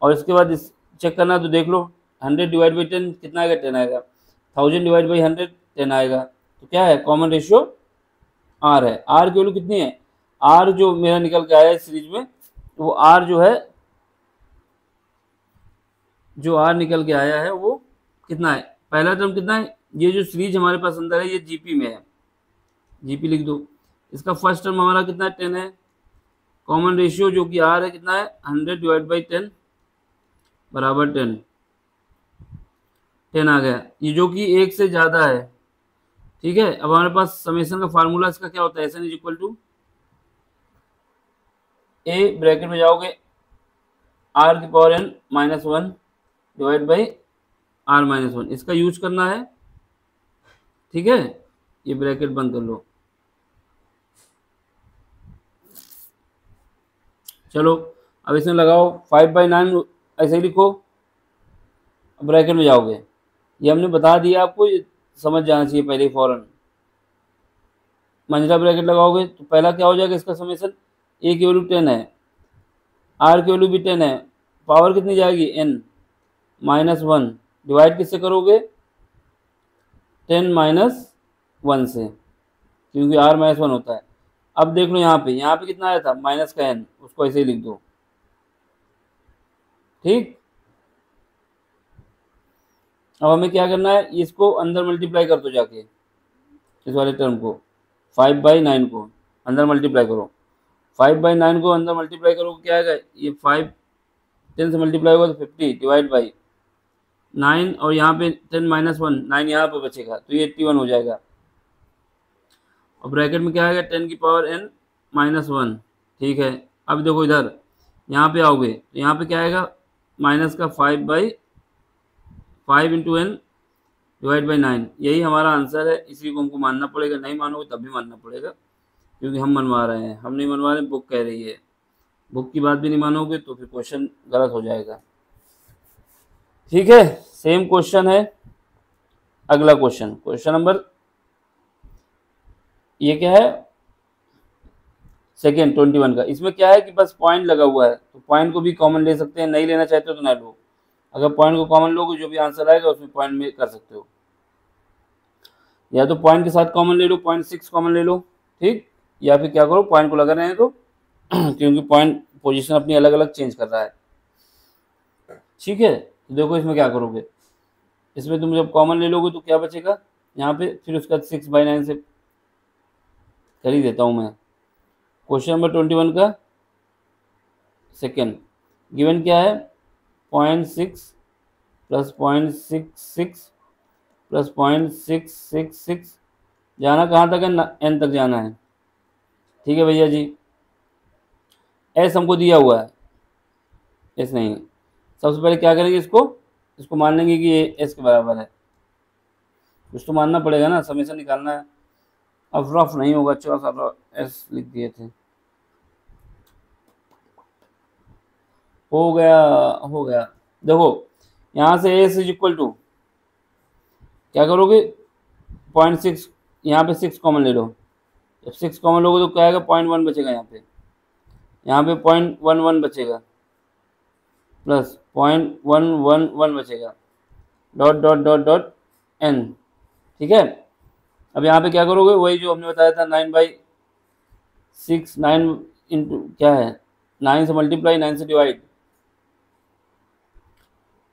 और इसके बाद इस चेक करना, तो देख लो 100 डिवाइड बाई 10 कितना आएगा, 10 आएगा। 1000 डिवाइड बाई 100 10 आएगा। तो क्या है, कॉमन रेशियो आर है। आर की वैल्यू कितनी है, आर जो मेरा निकल के आया है सीरीज में, वो आर जो है, जो आर निकल के आया है वो कितना है, पहला टर्म कितना है, ये जो सीरीज हमारे पास अंदर है ये जीपी में है, जीपी लिख दो। इसका फर्स्ट टर्म हमारा कितना है, 10 है। कॉमन रेशियो जो कि आर है कितना है, 100 डिवाइड बाई 10 बराबर 10, 10 आ गया, ये जो कि 1 से ज़्यादा है, ठीक है। अब हमारे पास समेशन का फार्मूला इसका क्या होता है, S N is equal to A, bracket में जाओगे आर की power n -1 divide by R -1, इसका यूज करना है, ठीक है। ये ब्रैकेट बंद कर लो। चलो अब इसमें लगाओ 5/9, ऐसे ही लिखो, ब्रैकेट में जाओगे, ये हमने बता दिया आपको, ये समझ जाना चाहिए पहले ही फौरन। मंझला ब्रैकेट लगाओगे तो पहला क्या हो जाएगा, इसका समेशन, ए की वैल्यू 10 है, आर की वैल्यू भी 10 है, पावर कितनी जाएगी n -1, डिवाइड किससे करोगे, 10 -1 से, क्योंकि r -1 होता है। अब देख लो यहाँ पे कितना आया था, माइनस का n, उसको ऐसे ही लिख दो, ठीक। अब हमें क्या करना है, इसको अंदर मल्टीप्लाई कर दो जाके, इस वाले टर्म को, 5/9 को अंदर मल्टीप्लाई करो, 5/9 को अंदर मल्टीप्लाई करो, क्या आएगा, ये 5 10 से मल्टीप्लाई होगा तो 50 डिवाइड बाई 9, और यहाँ पे 10 -1, 9 यहाँ पे बचेगा, तो ये 81 हो जाएगा। और ब्रैकेट में क्या आएगा, 10 की पावर n -1, ठीक है। अब देखो इधर यहाँ पे आओगे तो यहाँ पे क्या आएगा, माइनस का 5/5 इंटू n डिवाइड बाई 9, यही हमारा आंसर है। इसी को हमको मानना पड़ेगा, नहीं मानोगे तब भी मानना पड़ेगा, क्योंकि हम मनवा रहे हैं, हम नहीं मनवा रहे, बुक कह रही है। बुक की बात भी नहीं मानोगे तो फिर क्वेश्चन गलत हो जाएगा, ठीक है। सेम क्वेश्चन है, अगला क्वेश्चन नंबर, ये क्या है, सेकेंड 21 का। इसमें क्या है कि बस पॉइंट लगा हुआ है, तो पॉइंट को भी कॉमन ले सकते हैं, नहीं लेना चाहते हो तो ना लो। अगर पॉइंट को कॉमन लोगे, जो भी आंसर आएगा उसमें पॉइंट में कर सकते हो, या तो पॉइंट के साथ कॉमन ले लो, 0.6 कॉमन ले लो, ठीक। या फिर क्या करो, पॉइंट को लगा रहे हैं तो क्योंकि पॉइंट पोजीशन अपनी अलग अलग चेंज कर रहा है, ठीक है। तो देखो इसमें क्या करोगे, इसमें तुम जब कॉमन ले लोगे तो क्या बचेगा यहाँ पे, फिर उसका 6/9 से कर ही देता हूँ मैं। क्वेश्चन नंबर 21 का सेकेंड, गिवन क्या है, 0.6 + 0.66 प्लस 0.666, जाना कहाँ तक है, n तक जाना है। ठीक है भैया जी, s हमको दिया हुआ है, s नहीं। सबसे पहले क्या करेंगे, इसको मान लेंगे कि ये s के बराबर है। कुछ तो मानना पड़ेगा ना, समेशन निकालना है। अब रफ नहीं होगा, अच्छा सा s लिख दिए थे। हो गया। देखो यहाँ से s इज इक्वल टू क्या करोगे, 0.6, यहाँ पे 6 कॉमन ले लो। जब 6 कॉमन लोगे तो क्या आएगा, 0.1 बचेगा यहाँ पे 0.11 बचेगा, प्लस 0.111 बचेगा, dot dot dot dot n। ठीक है, अब यहाँ पे क्या करोगे, वही जो हमने बताया था, 9/6, 9 इंटू क्या है, 9 से मल्टीप्लाई, 9 से डिवाइड,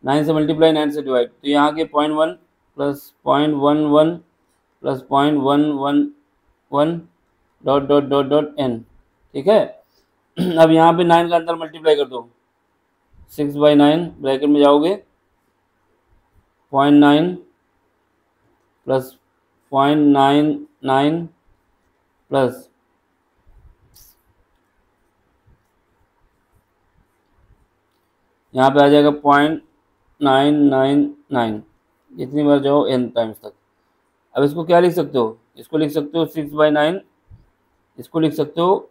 9 से मल्टीप्लाई, 9 से डिवाइड, तो यहाँ के 0.1 plus 0.11 plus 0.111 dot dot dot dot n। ठीक है, अब यहाँ पे 9 का अंदर मल्टीप्लाई कर दो, 6/9 ब्रैकेट में जाओगे, 0.9 प्लस 0.99 प्लस यहाँ पे आ जाएगा 0.999, जितनी बार जाओ n टाइम्स तक। अब इसको क्या लिख सकते हो, इसको लिख सकते हो 6/9, इसको लिख सकते हो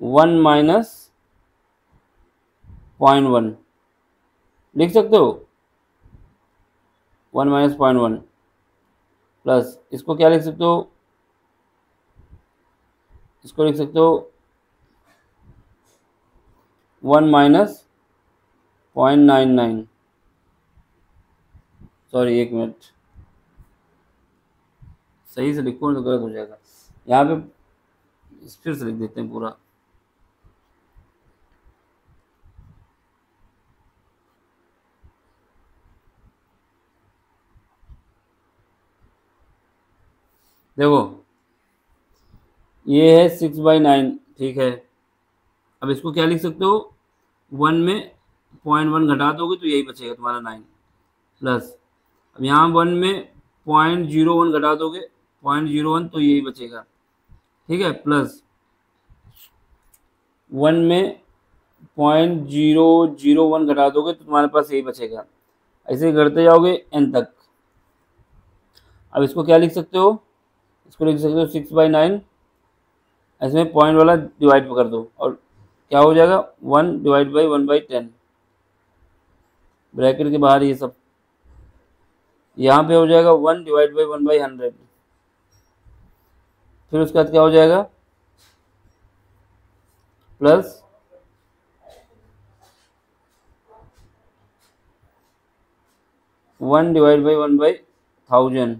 1 माइनस 0.1, लिख सकते हो 1 माइनस 0.1, प्लस इसको क्या लिख सकते हो, इसको लिख सकते हो 1 माइनस 0.99, सॉरी एक मिनट, सही से लिखो तो गलत हो जाएगा। यहाँ पे फिर से लिख देते हैं पूरा, देखो ये है 6/9। ठीक है, अब इसको क्या लिख सकते हो, 1 में 0.1 घटा दोगे तो यही बचेगा तुम्हारा 9, प्लस अब यहाँ 1 में 0.01 घटा दोगे, 0.01 तो यही बचेगा। ठीक है, प्लस 1 में 0.001 घटा दोगे तो तुम्हारे पास यही बचेगा। ऐसे ही करते जाओगे n तक। अब इसको क्या लिख सकते हो, इसको लिख सकते हो 6/9, इसमें पॉइंट वाला डिवाइड कर दो और क्या हो जाएगा, 1 डिवाइड बाई 1/10, ब्रैकेट के बाहर ये सब, यहाँ पे हो जाएगा 1 डिवाइड बाई 1/100, फिर उसके बाद क्या हो जाएगा, प्लस 1 डिवाइड बाई 1/1000,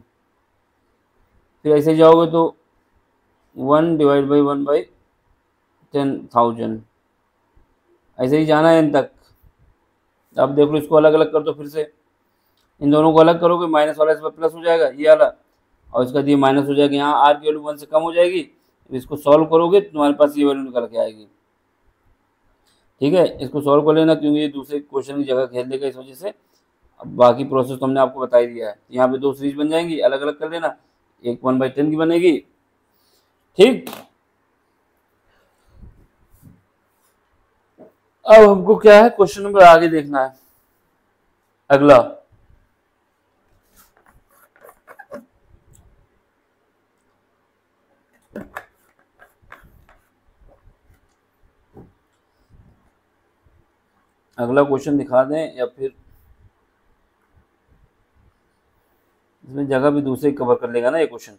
फिर ऐसे जाओगे तो 1 डिवाइड बाई 1/10,000, ऐसे ही जाना है n तक। अब देख लो, इसको अलग अलग कर दो, फिर से इन दोनों को अलग करोगे, माइनस वाला इस पर प्लस हो जाएगा ये वाला, और इसका ये माइनस हो जाएगा, यहाँ r की वैल्यू 1 से कम हो जाएगी। इसको सॉल्व करोगे तो तुम्हारे पास ये वैल्यू निकल के आएगी। ठीक है, इसको सॉल्व कर लेना, क्योंकि ये दूसरे क्वेश्चन की जगह खेल देगा, इस वजह से। अब बाकी प्रोसेस तो हमने आपको बता ही दिया है। यहाँ पे 2 सीरीज बन जाएंगी, अलग अलग कर लेना, एक 1/10 की बनेगी। ठीक, अब हमको क्या है, क्वेश्चन नंबर आगे देखना है, अगला। अगला क्वेश्चन दिखा दें या फिर इसमें जगह भी दूसरे कवर कर लेगा ना ये क्वेश्चन।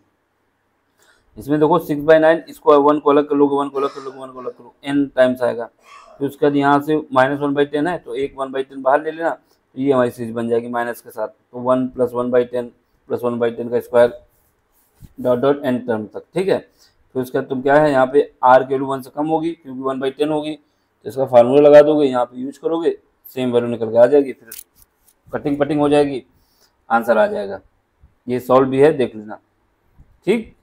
इसमें देखो 6/9, इसको 1 को अलग कर लोगे, 1 को अलग कर लोगे, 1 को अलग करो, n टाइम्स आएगा। फिर उसके बाद यहाँ से माइनस 1/10 है तो एक 1/10 बाहर ले लेना, तो ये हमारी सीरीज बन जाएगी माइनस के साथ। तो 1 प्लस 1/10 प्लस 1/10 का square dot dot n term तक। ठीक है, फिर उसके बाद तुम क्या है, यहाँ पे r की वैल्यू 1 से कम होगी क्योंकि 1/10 होगी, तो इसका फार्मूला लगा दोगे, यहाँ पे यूज करोगे, सेम वैल्यू निकल के आ जाएगी, फिर कटिंग पटिंग हो जाएगी, आंसर आ जाएगा। ये सॉल्व भी है, देख लेना। ठीक,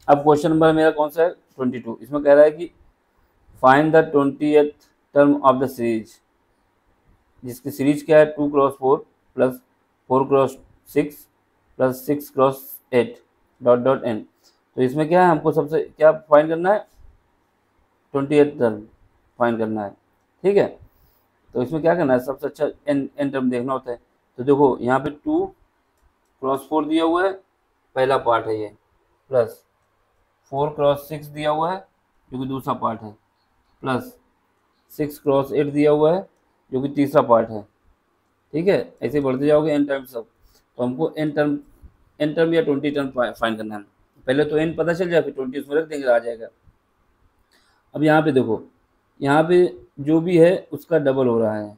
अब क्वेश्चन नंबर मेरा कौन सा है, 22। इसमें कह रहा है कि find the 20th term of the series, जिसकी सीरीज क्या है 2 × 4 plus 4x6 plus 6x8 dot dot n। तो इसमें क्या है, हमको सबसे क्या फाइंड करना है, 28 टर्म फाइंड करना है, ठीक है। तो इसमें क्या करना है, सबसे अच्छा n टर्म देखना होता है। तो देखो यहाँ पे 2x4 दिया हुआ है, पहला पार्ट है ये, प्लस 4x6 दिया हुआ है जो कि दूसरा पार्ट है, प्लस 6x8 दिया हुआ है जो कि तीसरा पार्ट है, ठीक है। ऐसे बढ़ते जाओगे n टाइम्स सब। तो हमको n टर्म या 20 टर्म फाइंड करना है। पहले तो n पता चल जाए, फिर 20 उसमें रख देंगे, आ जाएगा। अब यहाँ पे देखो, यहाँ पे जो भी है उसका डबल हो रहा है,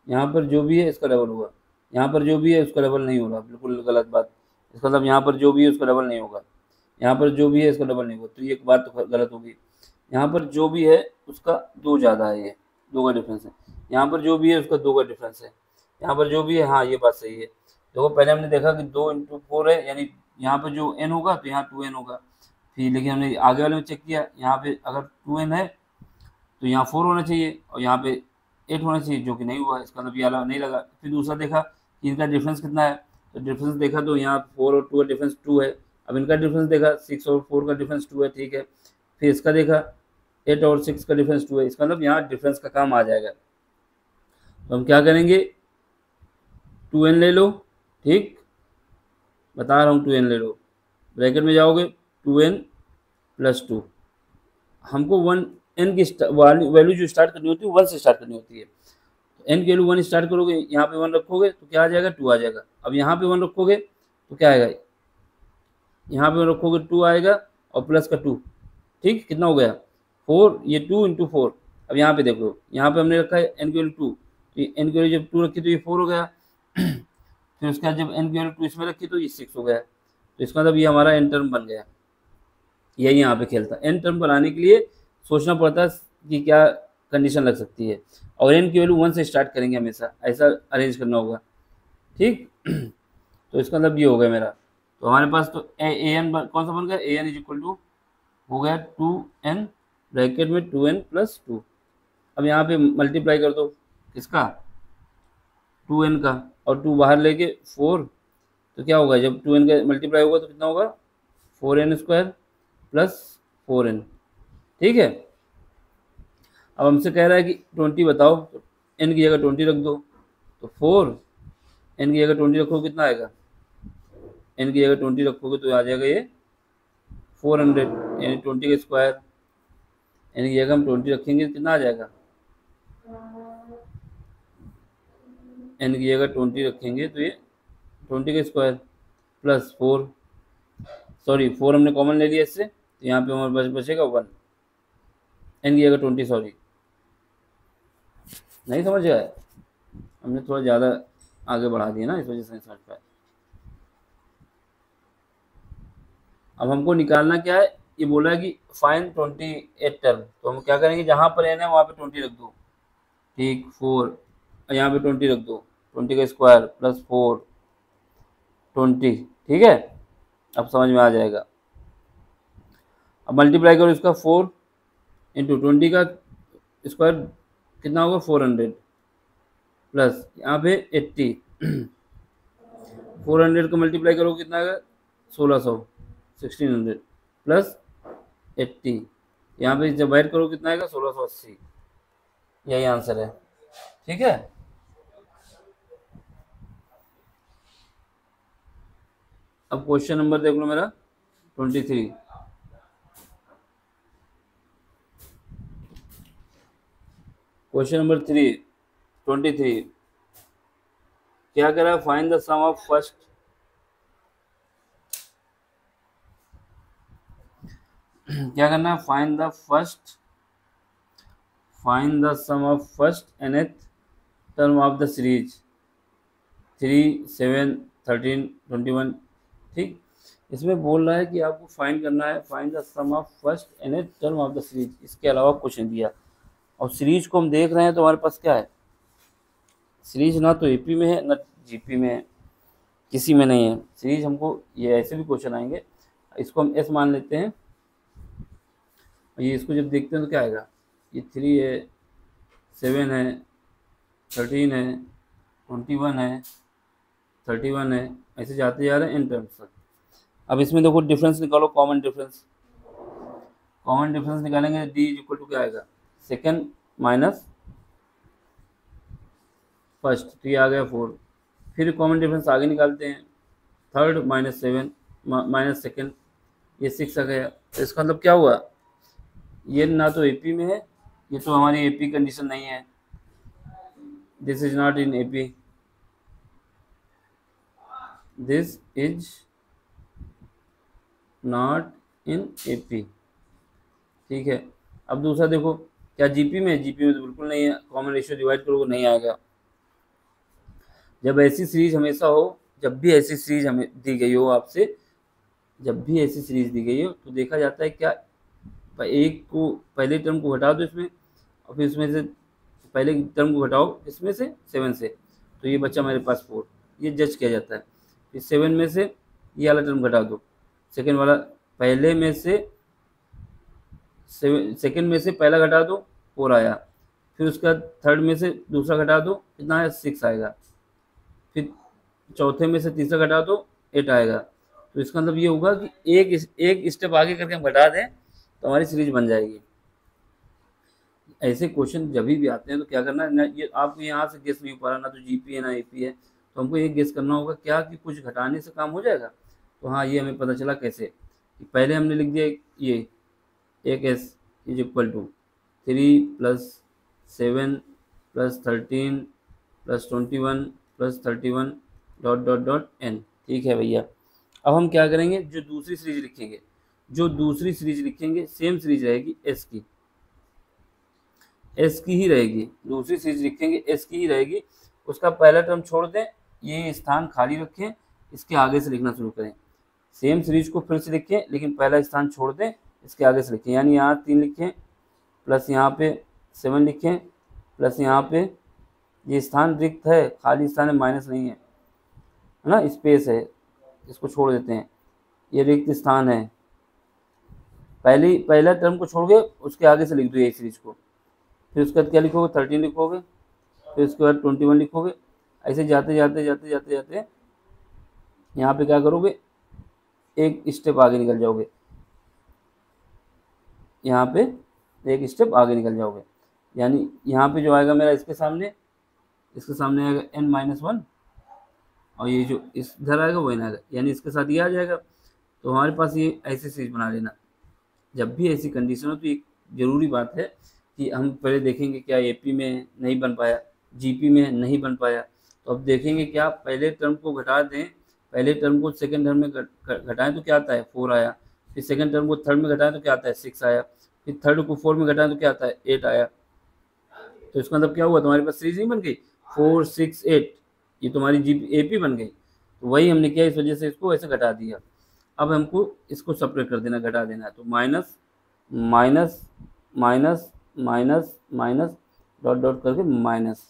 यहाँ पर जो भी है इसका डबल हुआ, यहाँ पर जो भी है उसका डबल नहीं हो रहा, बिल्कुल गलत बात। इसका मतलब यहाँ पर जो भी है उसका डबल नहीं होगा, यहाँ पर जो भी है इसका डबल नहीं होगा, तो ये एक बात तो गलत होगी। यहाँ पर जो भी है उसका 2 ज़्यादा है, ये 2 का डिफरेंस है। यहाँ पर जो भी है उसका 2 का डिफरेंस है, यहाँ पर जो भी है, हाँ ये बात सही है। देखो पहले हमने देखा कि 2 × 4 है, यानी यहाँ पर जो n होगा तो यहाँ 2n होगा। फिर लेकिन हमने आगे वाले में चेक किया, यहाँ पे अगर 2n है तो यहाँ 4 होना चाहिए और यहाँ पे 8 होना चाहिए, जो कि नहीं हुआ, इसका मतलब ये वाला नहीं लगा। फिर दूसरा देखा कि इनका डिफरेंस कितना है, तो डिफरेंस देखा तो यहाँ 4 और 2 का डिफरेंस 2 है। अब इनका डिफरेंस देखा 6 और 4 का डिफरेंस 2 है, ठीक है। फिर इसका देखा 8 और 6 का डिफरेंस 2 है, इसका मतलब यहाँ डिफरेंस का काम आ जाएगा। तो हम क्या करेंगे, 2n ले लो, ठीक, बता रहा हूँ 2n ले लो, ब्रैकेट में जाओगे 2n + 2। हमको 1n की वैल्यू जो स्टार्ट करनी होती है 1 से स्टार्ट करनी होती है। n की वैल्यू 1 स्टार्ट करोगे, यहाँ पे 1 रखोगे तो क्या आ जाएगा, 2 आ जाएगा। अब यहाँ पे 1 रखोगे तो क्या आएगा, यहाँ पे 1 रखोगे 2 आएगा और प्लस का 2, ठीक, कितना हो गया 4, ये 2 × 4। अब यहाँ पे देखो, यहाँ पे हमने रखा है n की वैल्यू 2, तो n की वैल्यू जब 2 रखी तो ये 4 हो गया। फिर उसके बाद जब n की वैल्यू 2 इसमें रखी तो ये 6 हो गया। तो इसका मतलब ये हमारा n टर्म बन गया। यही यहाँ पे खेलता है, n टर्म बनाने के लिए सोचना पड़ता है कि क्या कंडीशन लग सकती है, और n की वैल्यू 1 से स्टार्ट करेंगे हमेशा, ऐसा अरेंज करना होगा, ठीक। तो इसका मतलब ये हो गया मेरा। तो हमारे पास तो an कौन सा बन गया, an = हो गया 2n, ब्रैकेट में 2n + 2। अब यहाँ पे मल्टीप्लाई कर दो किसका, 2n का, और 2 बाहर लेके 4, तो क्या होगा, जब 2n का मल्टीप्लाई होगा तो कितना होगा, 4n² + 4n, ठीक है। अब हमसे कह रहा है कि 20 बताओ, तो n की जगह 20 रख दो, तो 4 n की जगह 20 रखोगे कितना आएगा, n की जगह 20 रखोगे तो आ जाएगा ये 400, यानी 20 का स्क्वायर। n की जगह हम 20 रखेंगे तो कितना आ जाएगा, n की जगह 20 रखेंगे तो ये 20 का स्क्वायर प्लस 4, सॉरी 4 हमने कॉमन ले लिया इससे, तो यहाँ पे हमारे पास बचेगा 1, n की जगह 20, सॉरी नहीं समझ आया, हमने थोड़ा ज़्यादा आगे बढ़ा दिया ना, इस वजह से नहीं समझ पाया। अब हमको निकालना क्या है, ये बोला है कि फाइंड 28 टर्म, तो हम क्या करेंगे, जहाँ पर n है वहाँ पे 20 रख दो, ठीक, 4, यहाँ पे 20 रख दो, 20 का स्क्वायर प्लस 4, 20, ठीक है। अब समझ में आ जाएगा। अब मल्टीप्लाई करो इसका 4 × 20 का स्क्वायर कितना होगा, 400, प्लस यहाँ पे 80, 400 को मल्टीप्लाई करो कितना आएगा, 1600, 1600 प्लस 80, यहाँ पे डिवाइड करो कितना आएगा, 1680। यही आंसर है, ठीक है। अब क्वेश्चन नंबर देख लो मेरा 23। क्वेश्चन नंबर 23 क्या कह रहा है, find the sum of first, क्या करना है, find the sum of first nth term of the series 3, 7, 13, 21, ठीक। इसमें बोल रहा है कि आपको फाइंड करना है, find the sum of first nth term of the series, इसके अलावा कुछ नहीं दिया। और सीरीज को हम देख रहे हैं तो हमारे पास क्या है, सीरीज ना तो एपी में है ना जीपी में है, किसी में नहीं है सीरीज। हमको ये ऐसे भी क्वेश्चन आएंगे, इसको हम एस मान लेते हैं, ये इसको जब देखते हैं तो क्या आएगा, ये 3 है, 7 है, 13 है, 21 है, 31 है, ऐसे जाते जा रहे हैं n टर्म्स तक। अब इसमें देखो डिफरेंस निकालो, कॉमन डिफरेंस। कॉमन डिफरेंस निकालेंगे d इक्वल टू क्या आएगा, सेकेंड माइनस फर्स्ट, तो ये आ गया 4। फिर कॉमन डिफरेंस आगे निकालते हैं, थर्ड माइनस 7 माइनस सेकेंड, ये 6 आ गया। तो इसका मतलब क्या हुआ, ये ना तो एपी में है, ये तो हमारी एपी कंडीशन नहीं है, this is not in AP, this is not in AP. ठीक है, अब दूसरा देखो, क्या जीपी में है, जीपी में तो बिल्कुल नहीं है, कॉमन रेशियो डिवाइड करोगे नहीं आएगा। जब ऐसी सीरीज हमेशा हो, जब भी ऐसी सीरीज हमें दी गई हो आपसे, जब भी ऐसी सीरीज दी गई हो तो देखा जाता है क्या, एक को पहले टर्म को घटा दो इसमें, और फिर इसमें से पहले टर्म को घटाओ इसमें से 7 से, तो ये बच्चा मेरे पास 4, ये जज किया जाता है। फिर 7 में से ये वाला टर्म घटा दो, सेकेंड वाला, पहले में से सेकेंड में से पहला घटा दो 4 आया, फिर उसका थर्ड में से दूसरा घटा दो, कितना आया 6 आएगा, फिर चौथे में से तीसरा घटा दो 8 आएगा। तो इसका मतलब ये होगा कि एक स्टेप आगे करके हम घटा दें तो हमारी सीरीज बन जाएगी। ऐसे क्वेश्चन जब भी आते हैं तो क्या करना है ना, ये आपको यहाँ से गेस नहीं हो पा रहा, ना तो जीपी है ना एपी है, तो हमको ये गेस करना होगा क्या कि कुछ घटाने से काम हो जाएगा। तो हाँ, ये हमें पता चला कैसे, कि पहले हमने लिख दिया ये एक S is equal to 3 + 7 + 13 + 21 + 31 ... n। ठीक है भैया, अब हम क्या करेंगे, जो दूसरी सीरीज लिखेंगे, सेम सीरीज रहेगी एस की, एस की ही रहेगी, दूसरी सीरीज लिखेंगे एस की ही रहेगी। उसका पहला टर्म छोड़ दें, ये स्थान खाली रखें, इसके आगे से लिखना शुरू करें। सेम सीरीज को फिर से लिखें, लेकिन पहला स्थान छोड़ दें, इसके आगे से लिखें, यानी यहाँ 3 लिखें, प्लस यहाँ पे 7 लिखें, प्लस यहाँ पे ये स्थान रिक्त है, खाली स्थान है, माइनस नहीं है ना, स्पेस है, इसको छोड़ देते हैं, ये रिक्त स्थान है। पहला टर्म को छोड़ गए, उसके आगे से लिख दो ये सीरीज को, फिर उसके बाद क्या लिखोगे, 13 लिखोगे, फिर उसके बाद 21 लिखोगे, ऐसे जाते जाते जाते जाते जाते यहाँ पे क्या करोगे, एक स्टेप आगे निकल जाओगे, यहाँ पे एक स्टेप आगे निकल जाओगे, यानी यहाँ पे जो आएगा मेरा इसके सामने आएगा n-1, और ये जो इधर आएगा वो आएगा, यानी इसके साथ ये आ जाएगा। तो हमारे पास ये ऐसी सीरीज बना लेना। जब भी ऐसी कंडीशन हो तो एक ज़रूरी बात है कि हम पहले देखेंगे क्या एपी में नहीं बन पाया, जीपी में नहीं बन पाया, तो अब देखेंगे क्या पहले टर्म को घटा दें, पहले टर्म को सेकंड टर्म में घटाएं तो क्या आता है 4 आया, फिर सेकंड टर्म को थर्ड में घटाएं तो क्या आता है 6 आया, फिर थर्ड को 4 में घटाएं तो क्या आता है 8 आया। तो इसका मतलब क्या हुआ, तुम्हारे पास सीरीज नहीं बन गई 4 6 8, ये तुम्हारी एपी बन गई। तो वही हमने किया, इस वजह से इसको ऐसे घटा दिया। अब हमको इसको सेपरेट कर देना, घटा देना है, तो minus minus minus minus minus dot करके माइनस।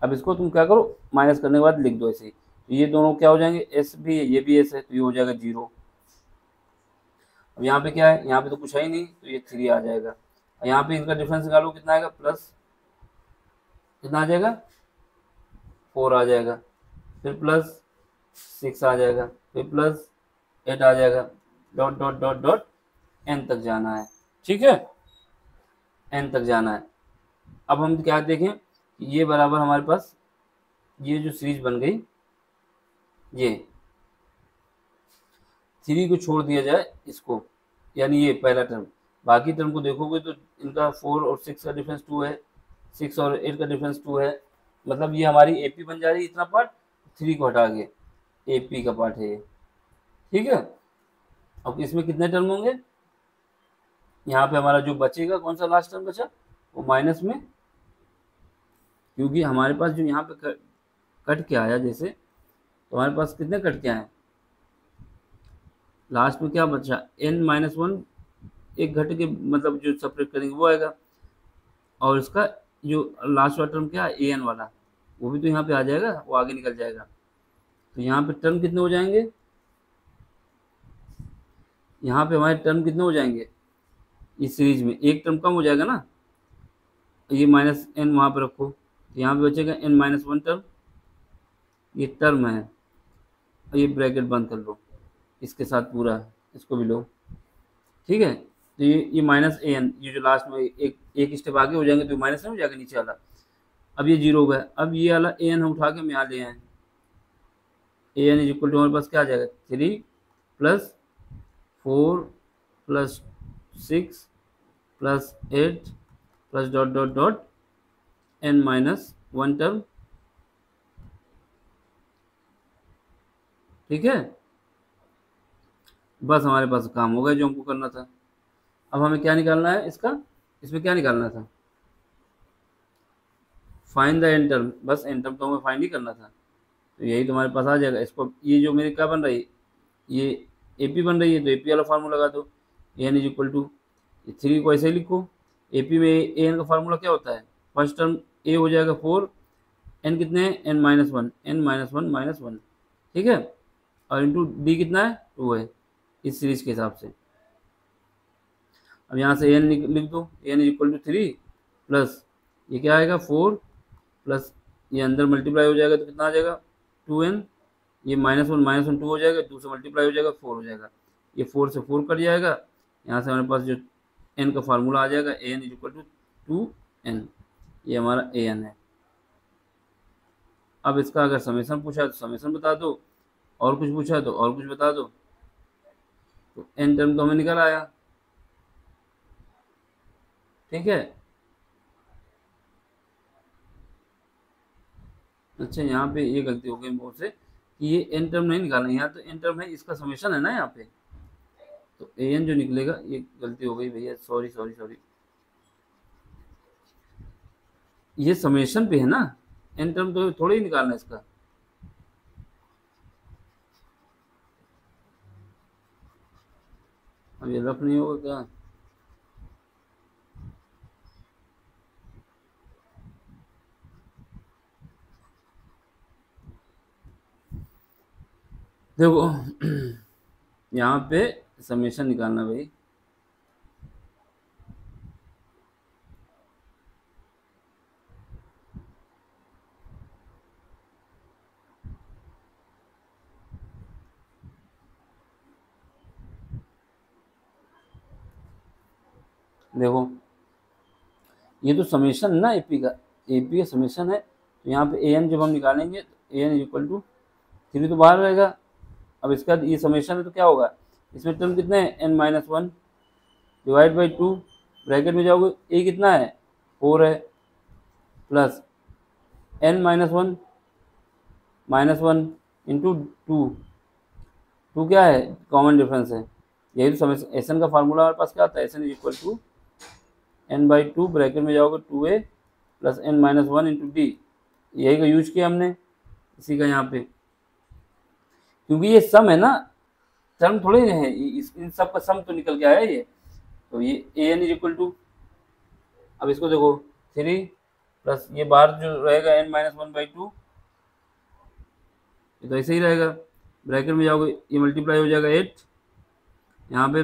अब इसको तुम क्या करो, माइनस करने के बाद लिख दो ऐसे ही, तो ये दोनों क्या हो जाएंगे, एस भी है ये भी एस है, तो ये हो जाएगा 0। अब यहाँ पे क्या है, यहाँ पे तो कुछ है ही नहीं, तो ये 3 आ जाएगा। और यहाँ पे इनका डिफरेंस निकालो, कितना आएगा, प्लस कितना आ जाएगा 4 आ जाएगा, फिर प्लस 6 आ जाएगा, फिर प्लस 8 आ जाएगा, डॉट n तक जाना है। ठीक है, n तक जाना है। अब हम क्या देखें, ये बराबर हमारे पास ये जो सीरीज बन गई, ये 3 को छोड़ दिया जाए इसको, यानी ये पहला टर्म, बाकी टर्म को देखोगे तो इनका 4 और 6 का डिफरेंस 2 है, 6 और 8 का डिफरेंस 2 है, मतलब ये हमारी एपी बन जा रही है। इतना पार्ट 3 को हटा के एपी का पार्ट है ये। ठीक है, अब इसमें कितने टर्म होंगे, यहाँ पे हमारा जो बचेगा, कौन सा लास्ट टर्म बचा, वो माइनस में, क्योंकि हमारे पास जो यहाँ पे कट के आया, जैसे तो हमारे पास कितने कट के आए, लास्ट में क्या बचा n-1, एक घट के मतलब जो सेपरेट करेंगे वो आएगा, और इसका जो लास्ट वाला टर्म क्या है an वाला, वो भी तो यहाँ पे आ जाएगा, वो आगे निकल जाएगा। तो यहाँ पे टर्म कितने हो जाएंगे, यहाँ पे हमारे टर्म कितने हो जाएंगे, इस सीरीज में एक टर्म कम हो जाएगा ना, ये -n वहाँ पे रखो, तो यहाँ पे बचेगा n-1 टर्म, ये टर्म है, और ये ब्रैकेट बंद कर लो, इसके साथ पूरा इसको भी लो, ठीक है। तो ये माइनस ए एन, ये जो लास्ट में एक स्टेप आगे हो जाएंगे तो माइनस हो जाएगा नीचे वाला। अब ये जीरो हो गया, अब ये वाला ए एन हम उठा के हम यहाँ ले आए, A N is equal to हमारे पास क्या आ जाएगा 3 plus 4 plus 6 plus 8 plus dot dot dot N minus 1 term, ठीक है। बस हमारे पास काम हो गया जो हमको करना था। अब हमें क्या निकालना है इसका, इसमें क्या निकालना था, फाइंड द एन टर्म, बस एन टर्म तो हमें फाइंड ही करना था, तो यही तुम्हारे पास आ जाएगा। इसको ये जो मेरी क्या बन रही है, ये ए पी बन रही है, तो ए पी वाला फार्मूला लगा दो, ए एन इज इक्वल टू 3 को ऐसे ही लिखो। ए पी में ए एन का फार्मूला क्या होता है, फर्स्ट टर्म ए हो जाएगा 4, एन कितने हैं N minus one, N minus one minus one, ठीक है, और इंटू डी कितना है 2 है इस सीरीज के हिसाब से। अब यहाँ से एन लिख दो, N is equal to 3 plus ये क्या आएगा 4 प्लस ये अंदर मल्टीप्लाई हो जाएगा तो कितना आ जाएगा 2n, ये माइनस वन 2 हो जाएगा, 2 से मल्टीप्लाई हो जाएगा 4 हो जाएगा, ये 4 से 4 कट जाएगा, यहाँ से हमारे पास जो n का फार्मूला आ जाएगा A N is equal to 2n, ये हमारा ए एन है। अब इसका अगर समेशन पूछा है तो समेशन बता दो, और कुछ पूछा है तो और कुछ बता दो, तो n टर्म तो हमें निकल आया, ठीक है। अच्छा यहाँ पे ये गलती हो गई बहुत से कि ये एन टर्म नहीं निकालना, यहाँ तो एन टर्म है, इसका समेशन है ना यहाँ पे, तो ए एन जो निकलेगा, ये गलती हो गई भैया, सॉरी सॉरी सॉरी, ये समेशन पे है ना, एन टर्म तो थोड़ा ही निकालना है इसका। अब ये रफ नहीं होगा क्या, देखो यहाँ पे समेशन निकालना भाई, देखो ये तो समेशन ना एपी का, एपी का समेशन है, तो यहाँ पे ए एन जब हम निकालेंगे तो ए एन इज इक्वल टू 3 तो बाहर रहेगा। अब इसका ये समेशन है तो क्या होगा, इसमें टर्म कितने हैं N minus one divide by 2, bracket में जाओगे ए कितना है 4 है, plus N minus one into 2 क्या है कॉमन डिफरेंस है, यही तो समेशन, एस एन का फार्मूला हमारे पास क्या आता है, S N is equal to N by 2, bracket में जाओगे 2a plus N minus one into D, यही का यूज किया हमने इसी का यहाँ पे, क्योंकि ये सम है ना, टर्म थोड़े है, इन सब का सम तो निकल के आया ये, तो ये A N is equal to, अब इसको देखो 3 प्लस ये बाहर जो रहेगा एन माइनस वन बाई 2, ये तो ऐसे ही रहेगा, ब्रैकेट में जाओगे ये मल्टीप्लाई हो जाएगा 8, यहाँ पे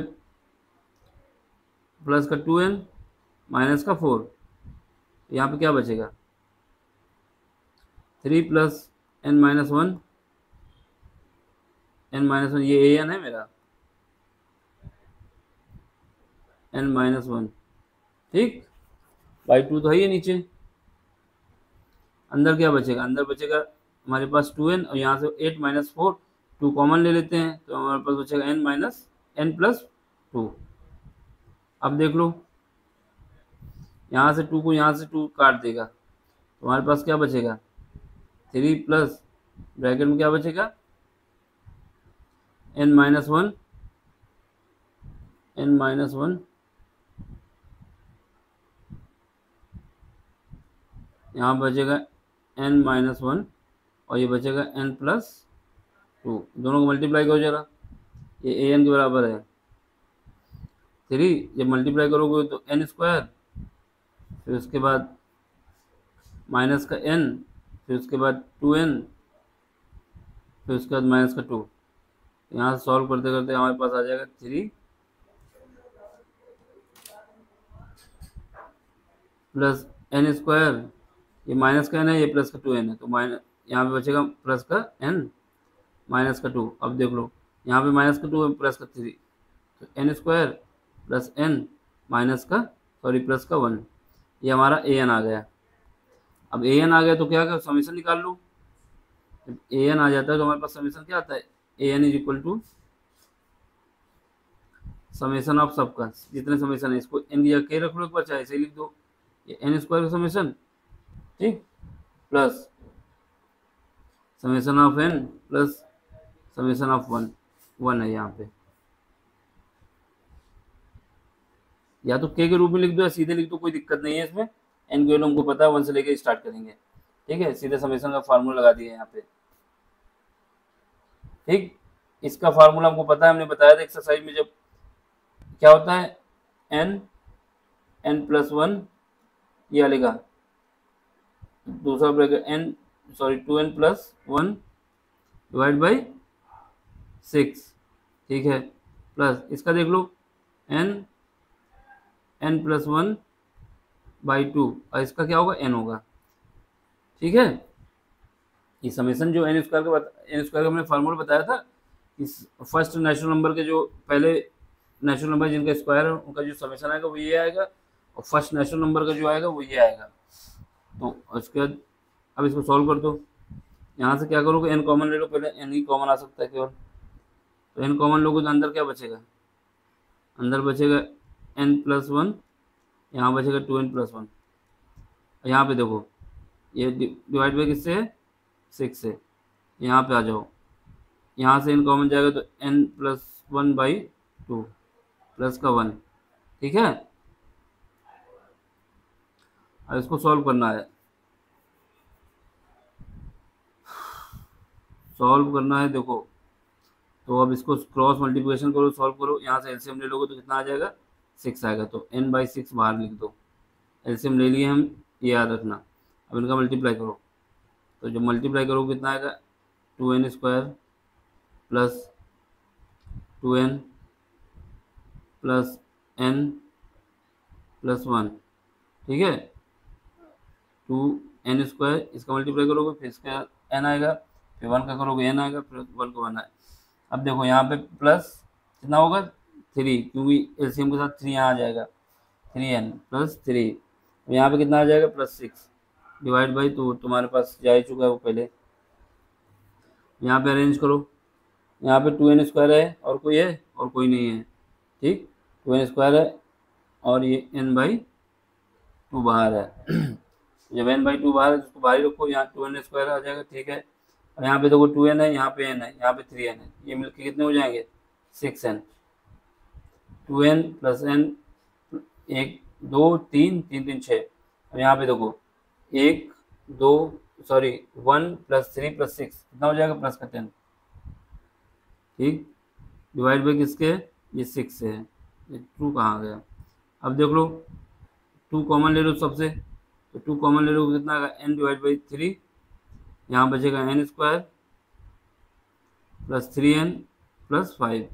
प्लस का 2n माइनस का 4, यहाँ पे क्या बचेगा 3 plus N minus one, N minus one ये ए एन है मेरा, एन माइनस वन, ठीक, बाई 2 तो है ये नीचे, अंदर क्या बचेगा, अंदर बचेगा हमारे पास 2n, और यहाँ से 8 माइनस 4 2 कॉमन ले लेते हैं, तो हमारे पास बचेगा n माइनस एन प्लस 2। अब देख लो यहाँ से 2 को यहाँ से 2 काट देगा, तो हमारे पास क्या बचेगा 3 प्लस ब्रैकेट में क्या बचेगा n minus one, N minus one, यहाँ बचेगा n माइनस वन, और ये बचेगा n प्लस 2, दोनों को मल्टीप्लाई करो जरा, ये ए एन के बराबर है 3, जब मल्टीप्लाई करोगे तो n स्क्वायर, फिर उसके बाद माइनस का n, फिर उसके बाद 2n, फिर उसके बाद माइनस का 2, यहाँ से सॉल्व करते करते हमारे पास आ जाएगा 3 प्लस n स्क्वायर, ये माइनस का n है, ये प्लस का 2n है, तो माइनस यहाँ पे बचेगा प्लस का n माइनस का 2। अब देख लो यहाँ पे माइनस का 2 है, प्लस का 3, तो N square plus N minus का प्लस का 1, ये हमारा ए एन आ गया। अब ए एन आ गया तो क्या कर समीशन निकाल लो। जब ए एन आ जाता है तो हमारे पास समीशन क्या आता है, A N is equal to summation of सबका, जितने समेशन है इसको एन या के रख लो एक बार, चाहे ऐसे लिख दो, ये एन स्क्वायर का समेशन, ठीक, plus summation of N plus summation of 1 है यहाँ पे, या तो के रूप में लिख दो या सीधे लिख दो, कोई दिक्कत नहीं है इसमें। एन की वैल्यू हमको पता है, 1 से लेके स्टार्ट करेंगे, ठीक है। सीधे समेशन का फार्मूला लगा दिया यहाँ पे, ठीक। इसका फार्मूला हमको पता है, हमने बताया था एक्सरसाइज में, जब क्या होता है एन प्लस 1 ये वालेगा, दूसरा bracket N 2n plus 1 divide by 6, ठीक है, प्लस इसका देख लो n प्लस 1 बाई 2, और इसका क्या होगा n होगा, ठीक है। ये समेशन जो एन स्क्वायर का हमने फार्मूला बताया था, इस फर्स्ट नेचुरल नंबर के जो पहले नेचुरल नंबर जिनका स्क्वायर है उनका जो समेशन आएगा वो ये आएगा, और फर्स्ट नेचुरल नंबर का जो आएगा वो ये आएगा। तो उसके बाद अब इसको सॉल्व कर दो। यहाँ से क्या करोगे, एन कॉमन ले लो, पहले एन ही कॉमन आ सकता है केवल, तो एन कॉमन लोगे तो अंदर क्या बचेगा, अंदर बचेगा एन प्लस 1, यहाँ बचेगा 2n प्लस 1, यहाँ पे देखो ये डिवाइड बाई किससे है, 6 से, यहाँ पे आ जाओ, यहाँ से एन कॉमन जाएगा तो n प्लस 1 बाई 2 प्लस का 1, ठीक है। अब इसको सॉल्व करना है, सॉल्व करना है देखो, तो अब इसको क्रॉस मल्टीप्लिकेशन करो, सॉल्व करो, यहाँ से एलसीएम ले लोगे तो कितना आ जाएगा, 6 आएगा, तो n/6 बाहर लिख दो। एलसीएम ले लिए हम, ये याद रखना। अब इनका मल्टीप्लाई करो, तो जब मल्टीप्लाई करोगे कितना आएगा, 2n square plus 2n plus n plus 1, ठीक है, 2n स्क्वायर, इसका मल्टीप्लाई करोगे फिर इसका n आएगा, फिर 1 का करोगे n आएगा, फिर 1 का 1 आएगा। अब देखो यहाँ पे प्लस कितना होगा 3, क्योंकि एलसीएम के साथ 3 यहाँ आ जाएगा, 3n प्लस 3, यहाँ पे कितना आ जाएगा प्लस 6 डिवाइड बाई 2, तुम्हारे पास जा ही चुका है वो पहले। यहाँ पे अरेंज करो, यहाँ पे 2n स्क्वायर है और कोई है, और कोई नहीं है, ठीक, 2n स्क्वायर है और ये n/2 बाहर है। जब n/2 बाहर है तो उसको बाहर ही रखो, यहाँ 2n स्क्वायर आ जाएगा, ठीक है। और यहाँ पे देखो 2n है, यहाँ पे n है, यहाँ पे 3n है, ये मिलके कितने हो जाएंगे 6n, 2n प्लस n 1 2 3 3 3 6, और यहाँ पे देखो 1 प्लस 3 प्लस 6 कितना हो जाएगा प्लस का 10, ठीक, डिवाइड बाई किसके, ये 6 से है, ये 2 कहाँ गया। अब देख लो 2 कॉमन ले लो सबसे, तो 2 कॉमन ले लो कितना आएगा n डिवाइड बाई 3, यहाँ बचेगा n square plus 3n plus 5,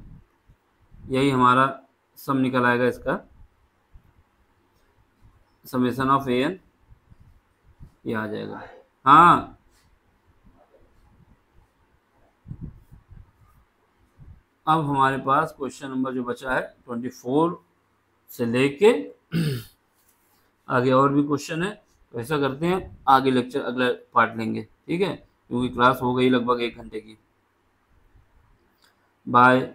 यही हमारा सम निकल आएगा इसका, समेशन ऑफ an ये आ जाएगा। हाँ अब हमारे पास क्वेश्चन नंबर जो बचा है 24 से लेके आगे और भी क्वेश्चन है, तो ऐसा करते हैं आगे लेक्चर अगला पार्ट लेंगे, ठीक है, क्योंकि क्लास हो गई लगभग 1 घंटे की। बाय।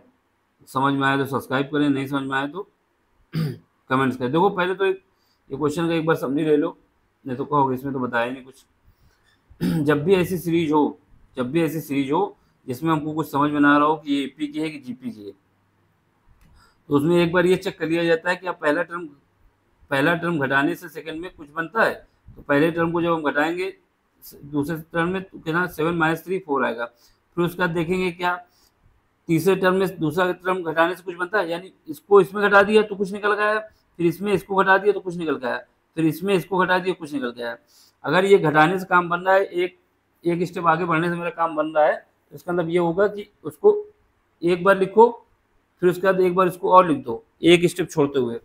समझ में आया तो सब्सक्राइब करें, नहीं समझ में आया तो कमेंट्स करें। देखो पहले तो ये क्वेश्चन का एक बार समझ ले लो, नहीं तो कहोगे इसमें तो बताया नहीं कुछ। जब भी ऐसी सीरीज हो जिसमें हमको कुछ समझ में ना आ रहा हो कि ये एपी की है कि जीपी की है, तो उसमें एक बार ये चेक कर लिया जाता है कि आप पहला टर्म घटाने से सेकंड में कुछ बनता है, तो पहले टर्म को जब हम घटाएंगे दूसरे टर्म में कितना 7 - 3 4 आएगा, फिर उसके बाद देखेंगे क्या तीसरे टर्म में दूसरा टर्म घटाने से कुछ बनता है, यानी इसको इसमें घटा दिया तो कुछ निकल गया, फिर इसमें इसको घटा दिया तो कुछ निकल गया, फिर इसमें इसको घटा दिया कुछ निकल गया। अगर ये घटाने से काम बन रहा है, एक स्टेप आगे बढ़ने से मेरा काम बन रहा है, तो इसका मतलब ये होगा कि उसको एक बार लिखो, फिर उसके बाद एक बार इसको और लिख दो एक स्टेप छोड़ते हुए,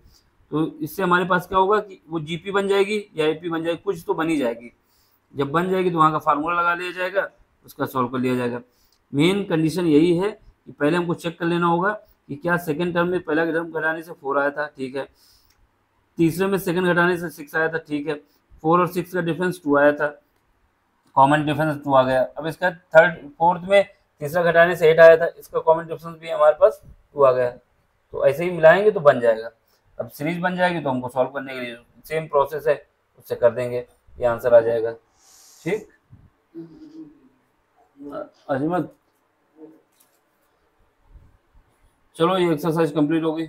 तो इससे हमारे पास क्या होगा कि वो जीपी बन जाएगी या एपी बन जाएगी, कुछ तो बन ही जाएगी। जब बन जाएगी तो वहाँ का फार्मूला लगा लिया जाएगा, उसका सॉल्व कर लिया जाएगा। मेन कंडीशन यही है कि पहले हमको चेक कर लेना होगा कि क्या सेकंड टर्म में पहला टर्म घटाने से 4 आया था, ठीक है, तीसरे में सेकंड घटाने से 6 आया था, ठीक है, 4 और 6 का डिफरेंस 2 आया था, कॉमन डिफरेंस 2 आ गया। अब इसका फोर्थ में तीसरा घटाने से 8 आया था, इसका कॉमन डिफरेंस भी हमारे पास 2 आ गया। तो ऐसे ही मिलाएंगे तो बन जाएगा। अब सीरीज बन जाएगी तो हमको सॉल्व करने के लिए सेम प्रोसेस है, उससे कर देंगे, ये आंसर आ जाएगा। ठीक, अजमत, चलो ये एक्सरसाइज कंप्लीट हो गई।